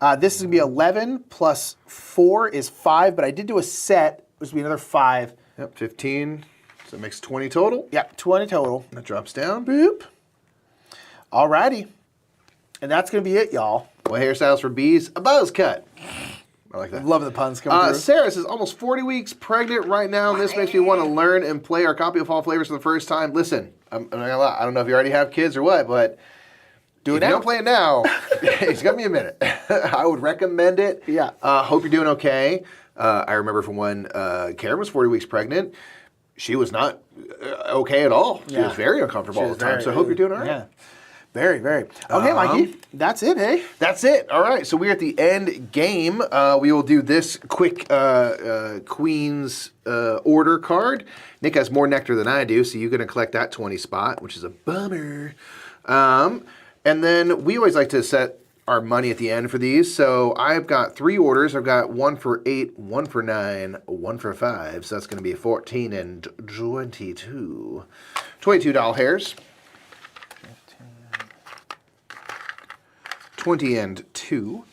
8. This is gonna be 11 plus 4 is 5, but I did do a set, which would be another 5. Yep. 15. So it makes 20 total. Yeah, 20 total. That drops down. Boop. Alrighty. And that's gonna be it, y'all. Well, hairstyles for bees, a buzz cut. I like that. Loving the puns coming through. Sarah says, almost 40 weeks pregnant right now, and this makes me want to learn and play our copy of Fall Flavors for the first time. Listen, I'm not gonna lie, I don't know if you already have kids or what, but Do it if you now. don't play it now, it's gonna be a minute. I would recommend it. Yeah. Hope you're doing okay. I remember from when Karen was 40 weeks pregnant, she was not okay at all. She Yeah. was very uncomfortable all the time, Very- so I hope you're doing all right. Yeah. Very, very. Okay, Mikey, that's it, hey? That's it. All right. So we're at the end game. We will do this quick Queen's order card. Nick has more nectar than I do, so you're going to collect that 20 spot, which is a bummer. And then we always like to set our money at the end for these. So I've got 3 orders. I've got 1 for 8, 1 for 9, 1 for 5. So that's going to be 14 and 22. $22 hairs. 20 and 2.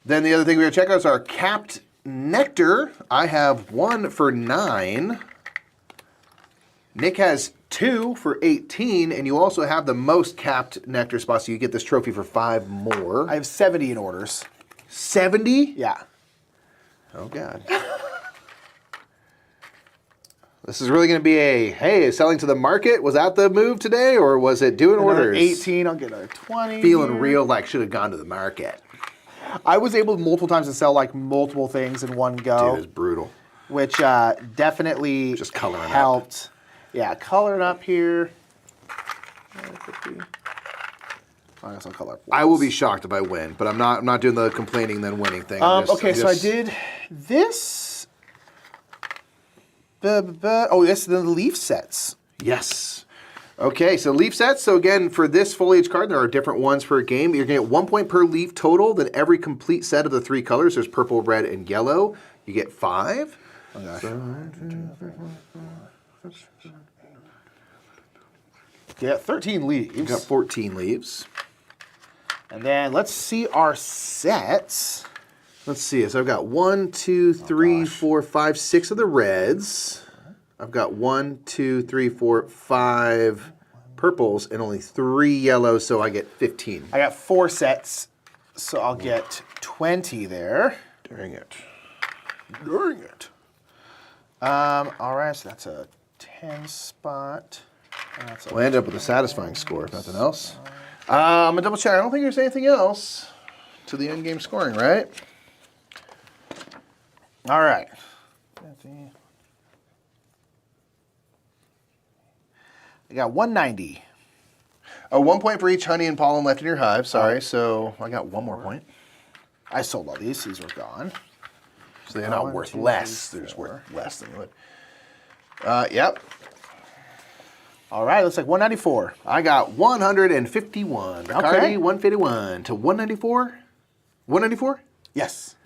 Then the other thing we're going to check out is our capped nectar. I have 1 for 9. Nick has 2 for 18, and you also have the most capped nectar spots, so you get this trophy for 5 more. I have 70 in orders. 70? Yeah. Oh, God. This is really going to be a, hey, selling to the market? Was that the move today, or was it doing Another orders? 18, I'll get another 20. Feeling here. real like should have gone to the market. I was able multiple times to sell like multiple things in one go. Dude, it was brutal. Which definitely Just coloring up. helped. Yeah, coloring up here. I guess I'll color up. I will be shocked if I win, but I'm not doing the complaining then winning thing. Okay, so I did this. Oh, this is the leaf sets. Yes. Okay, so leaf sets. So again, for this foliage card, there are different ones per game. You're going to get 1 point per leaf total. Then every complete set of the 3 colors, there's purple, red, and yellow. You get 5. Oh, gosh. Yeah, 13 leaves. You got 14 leaves. And then let's see our sets. Let's see. So I've got 1, 2, 3, 4, 5, 6 of the reds. I've got 1, 2, 3, 4, 5 purples and only 3 yellows, so I get 15. I got 4 sets, so I'll get 20 there. Dang it. All right, so that's a 10 spot. We'll end up with a satisfying score, if nothing else. I'm gonna double check. I don't think there's anything else to the end game scoring, right? All right. I got 190. 1 point for each honey and pollen left in your hive. Sorry, so I got 1 more point. I sold all these. These were gone. So they're not worth less. They're just worth less than you would. Yep. All right, looks like 194. I got 151. Bacardi, 151 to 194. 194? Yes.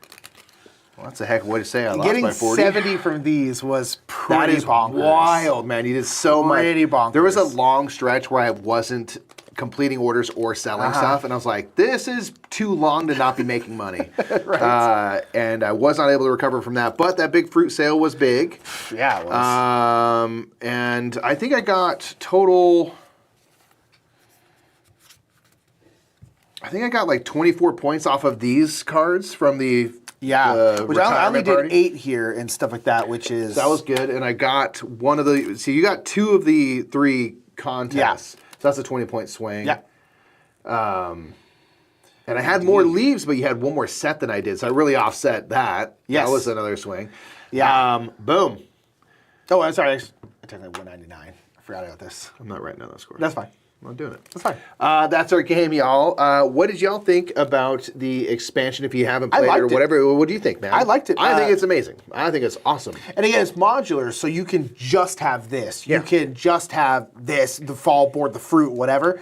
Well, that's a heck of a way to say I lost Getting by 40. 70 from these was pretty That is bonkers. wild, man. You did so much. Pretty bonkers. There was a long stretch where I wasn't completing orders or selling stuff, and I was like, this is too long to not be making money. Right. And I was not able to recover from that, but that big fruit sale was big. Yeah, it was. And I think I got total... I think I got like 24 points off of these cards from the which I only did party. 8 here and stuff like that, which is... That was good, and I got one of the... See, you got 2 of the 3 contests. So that's a 20-point swing. Yeah. And I had more leaves, but you had 1 more set than I did, so I really offset that. Yes. That was another swing. Yeah. Boom. Oh, I'm sorry. I took like 199. I forgot about this. I'm not writing down those scores. That's fine. I'm not doing it. That's fine. That's our game, y'all. What did y'all think about the expansion? If you haven't played it or liked it. whatever, what do you think, man? I liked it. I think it's amazing. I think it's awesome. And again, it's modular, so you can just have this. Yeah. You can just have this, the fall board, the fruit, whatever.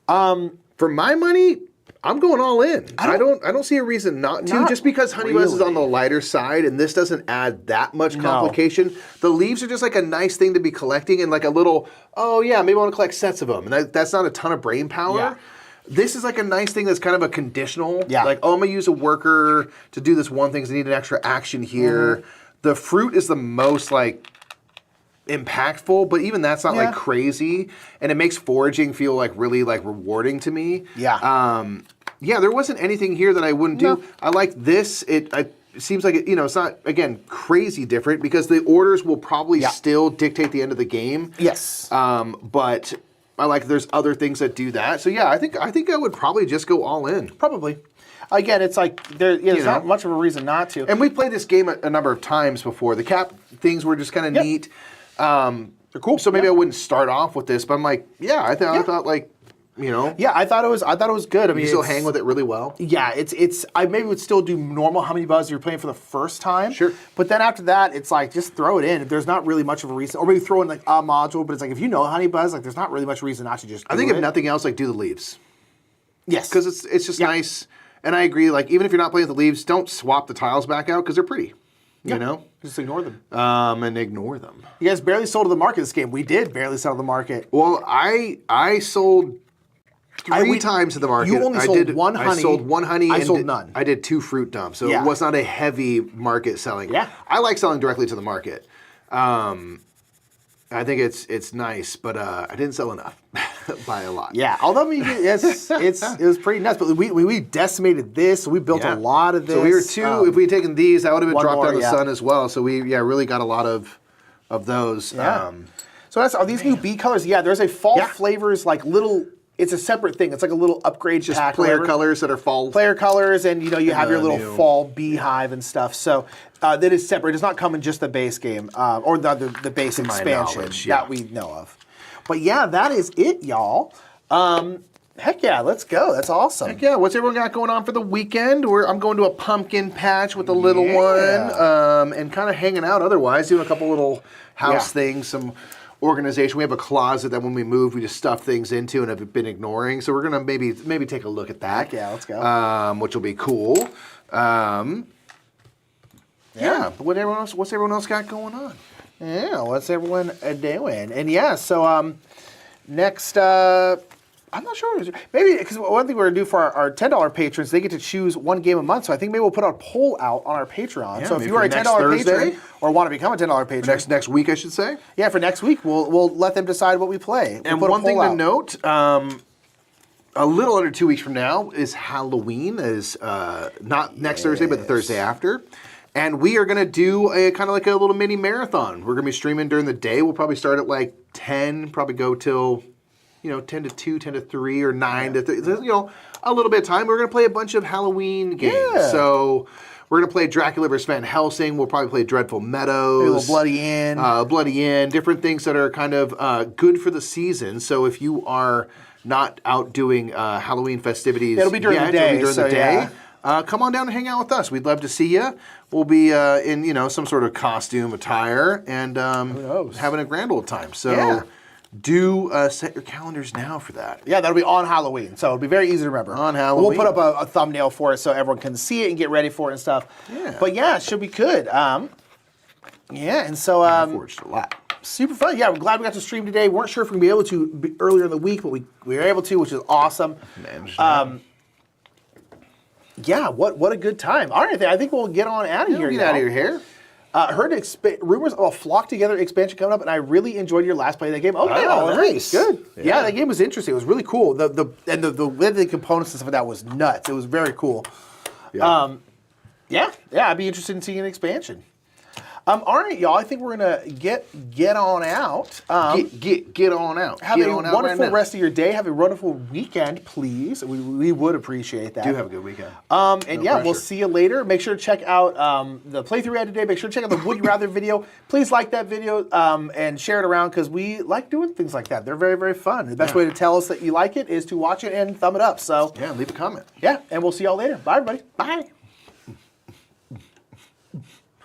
For my money, I'm going all in. I don't see a reason not to. Not Just because Honey Buzz is on the really. lighter side, and this doesn't add that much complication. The leaves are just like a nice thing to be collecting, and like a little, oh yeah, maybe I want to collect sets of them, and that's not a ton of brain power. Yeah. This is like a nice thing that's kind of a conditional. Yeah. Like, oh, I'm gonna use a worker to do this one thing because I need an extra action here. The fruit is the most like impactful, but even that's not like crazy, and it makes foraging feel like really like rewarding to me. Yeah. Yeah, there wasn't anything here that I wouldn't do. I like this. It seems like it's not, again, crazy different because the orders will probably still dictate the end of the game. Yes. But I like there's other things that do that. So yeah, I think I would probably just go all in. Probably. Again, it's like there's not much of a reason not to. And we played this game a number of times before. The cap things were just kind of neat. They're cool. So maybe I wouldn't start off with this, but I'm like, I thought like, Yeah, I thought it was good. I mean, you still hang with it really well. Yeah, I maybe would still do normal Honey Buzz if you're playing for the first time. Sure. But then after that, it's like just throw it in. If there's not really much of a reason, or maybe throw in like a module. But it's like if you know Honey Buzz, like there's not really much reason not to just. I think if nothing else, like do the leaves. Yes. Because it's just nice, and I agree. Like even if you're not playing with the leaves, don't swap the tiles back out because they're pretty. You know, just ignore them. and ignore them. You guys barely sold to the market this game. We did barely sell to the market. Well, I sold. 3 times to the market. You only sold one honey. I sold 1 honey. I and sold none. I did 2 fruit dumps, so it was not a heavy market selling. Yeah. I like selling directly to the market. I think it's nice, but I didn't sell enough by a lot. Yeah, although I mean, it was pretty nuts. But we decimated this. So we built a lot of this. So we were 2. If we had taken these, that would have been dropped more, down the sun as well. So we really got a lot of those. Yeah. So are these new bee colors? Yeah, there's a fall flavors like little. It's a separate thing. It's like a little upgrade Just pack. player whatever. colors that are fall. Player colors, and you have your little new- fall beehive and stuff. So that is separate. It does not come in just the base game or the base expansion knowledge, that we know of. But yeah, that is it, y'all. Heck yeah, let's go. That's awesome. Heck yeah, what's everyone got going on for the weekend? I'm going to a pumpkin patch with the little one, and kind of hanging out otherwise, doing a couple little house things, some organization. We have a closet that when we move, we just stuff things into and have been ignoring. So we're gonna maybe take a look at that. Heck yeah, let's go. Which will be cool. But what's everyone else got going on? Yeah, what's everyone doing? And yeah, so next I'm not sure. Maybe because one thing we're gonna do for our $10 patrons, they get to choose one game a month. So I think maybe we'll put a poll out on our Patreon. Yeah, so if maybe you are a for $10 next patron Thursday? or want to become a $10 patron, Next week, I should say. yeah, for next week we'll let them decide what we play. And put a one thing poll to out. note, a little under 2 weeks from now is Halloween. Is not next Thursday, but the Thursday after. And we are going to do a kind of like a little mini marathon. We're going to be streaming during the day. We'll probably start at like 10, probably go till, 10 to 2, 10 to 3, or 9 to 3. A little bit of time. We're going to play a bunch of Halloween games. Yeah. So we're going to play Dracula vs. Van Helsing. We'll probably play Dreadful Meadows. Maybe a little Bloody Inn. Different things that are kind of good for the season. So if you are not out doing Halloween festivities, It'll be during the day. It'll be during the day. Come on down and hang out with us. We'd love to see you. We'll be in some sort of costume attire and having a grand old time. So do set your calendars now for that. Yeah, that'll be on Halloween, so it'll be very easy to remember. On Halloween. We'll put up a thumbnail for it so everyone can see it and get ready for it and stuff. Yeah. But yeah, it should be good. And so Forged a lot. super fun. Yeah, we're glad we got to stream today. Weren't sure if we are going to be able to earlier in the week, but we were able to, which is awesome. Yeah, what a good time. All right, I think we'll get on out of here. Get out of your hair. Heard rumors of a Flock Together expansion coming up, and I really enjoyed your last play of that game. Oh, yeah, nice. Good. Yeah. Yeah, that game was interesting. It was really cool. The way the components and stuff like that was nuts. It was very cool. Yeah. Yeah, I'd be interested in seeing an expansion. All right, y'all. I think we're gonna get on out. Get on out. Have Get a on out wonderful right now. rest of your day. Have a wonderful weekend, please. We would appreciate that. Do have a good weekend. And No yeah, we'll pressure. see you later. Make sure to check out the playthrough we had today. Make sure to check out the Would You Rather video. Please like that video and share it around because we like doing things like that. They're very, very fun. The best way to tell us that you like it is to watch it and thumb it up. So Yeah, leave a comment. yeah, and we'll see y'all later. Bye, everybody. Bye.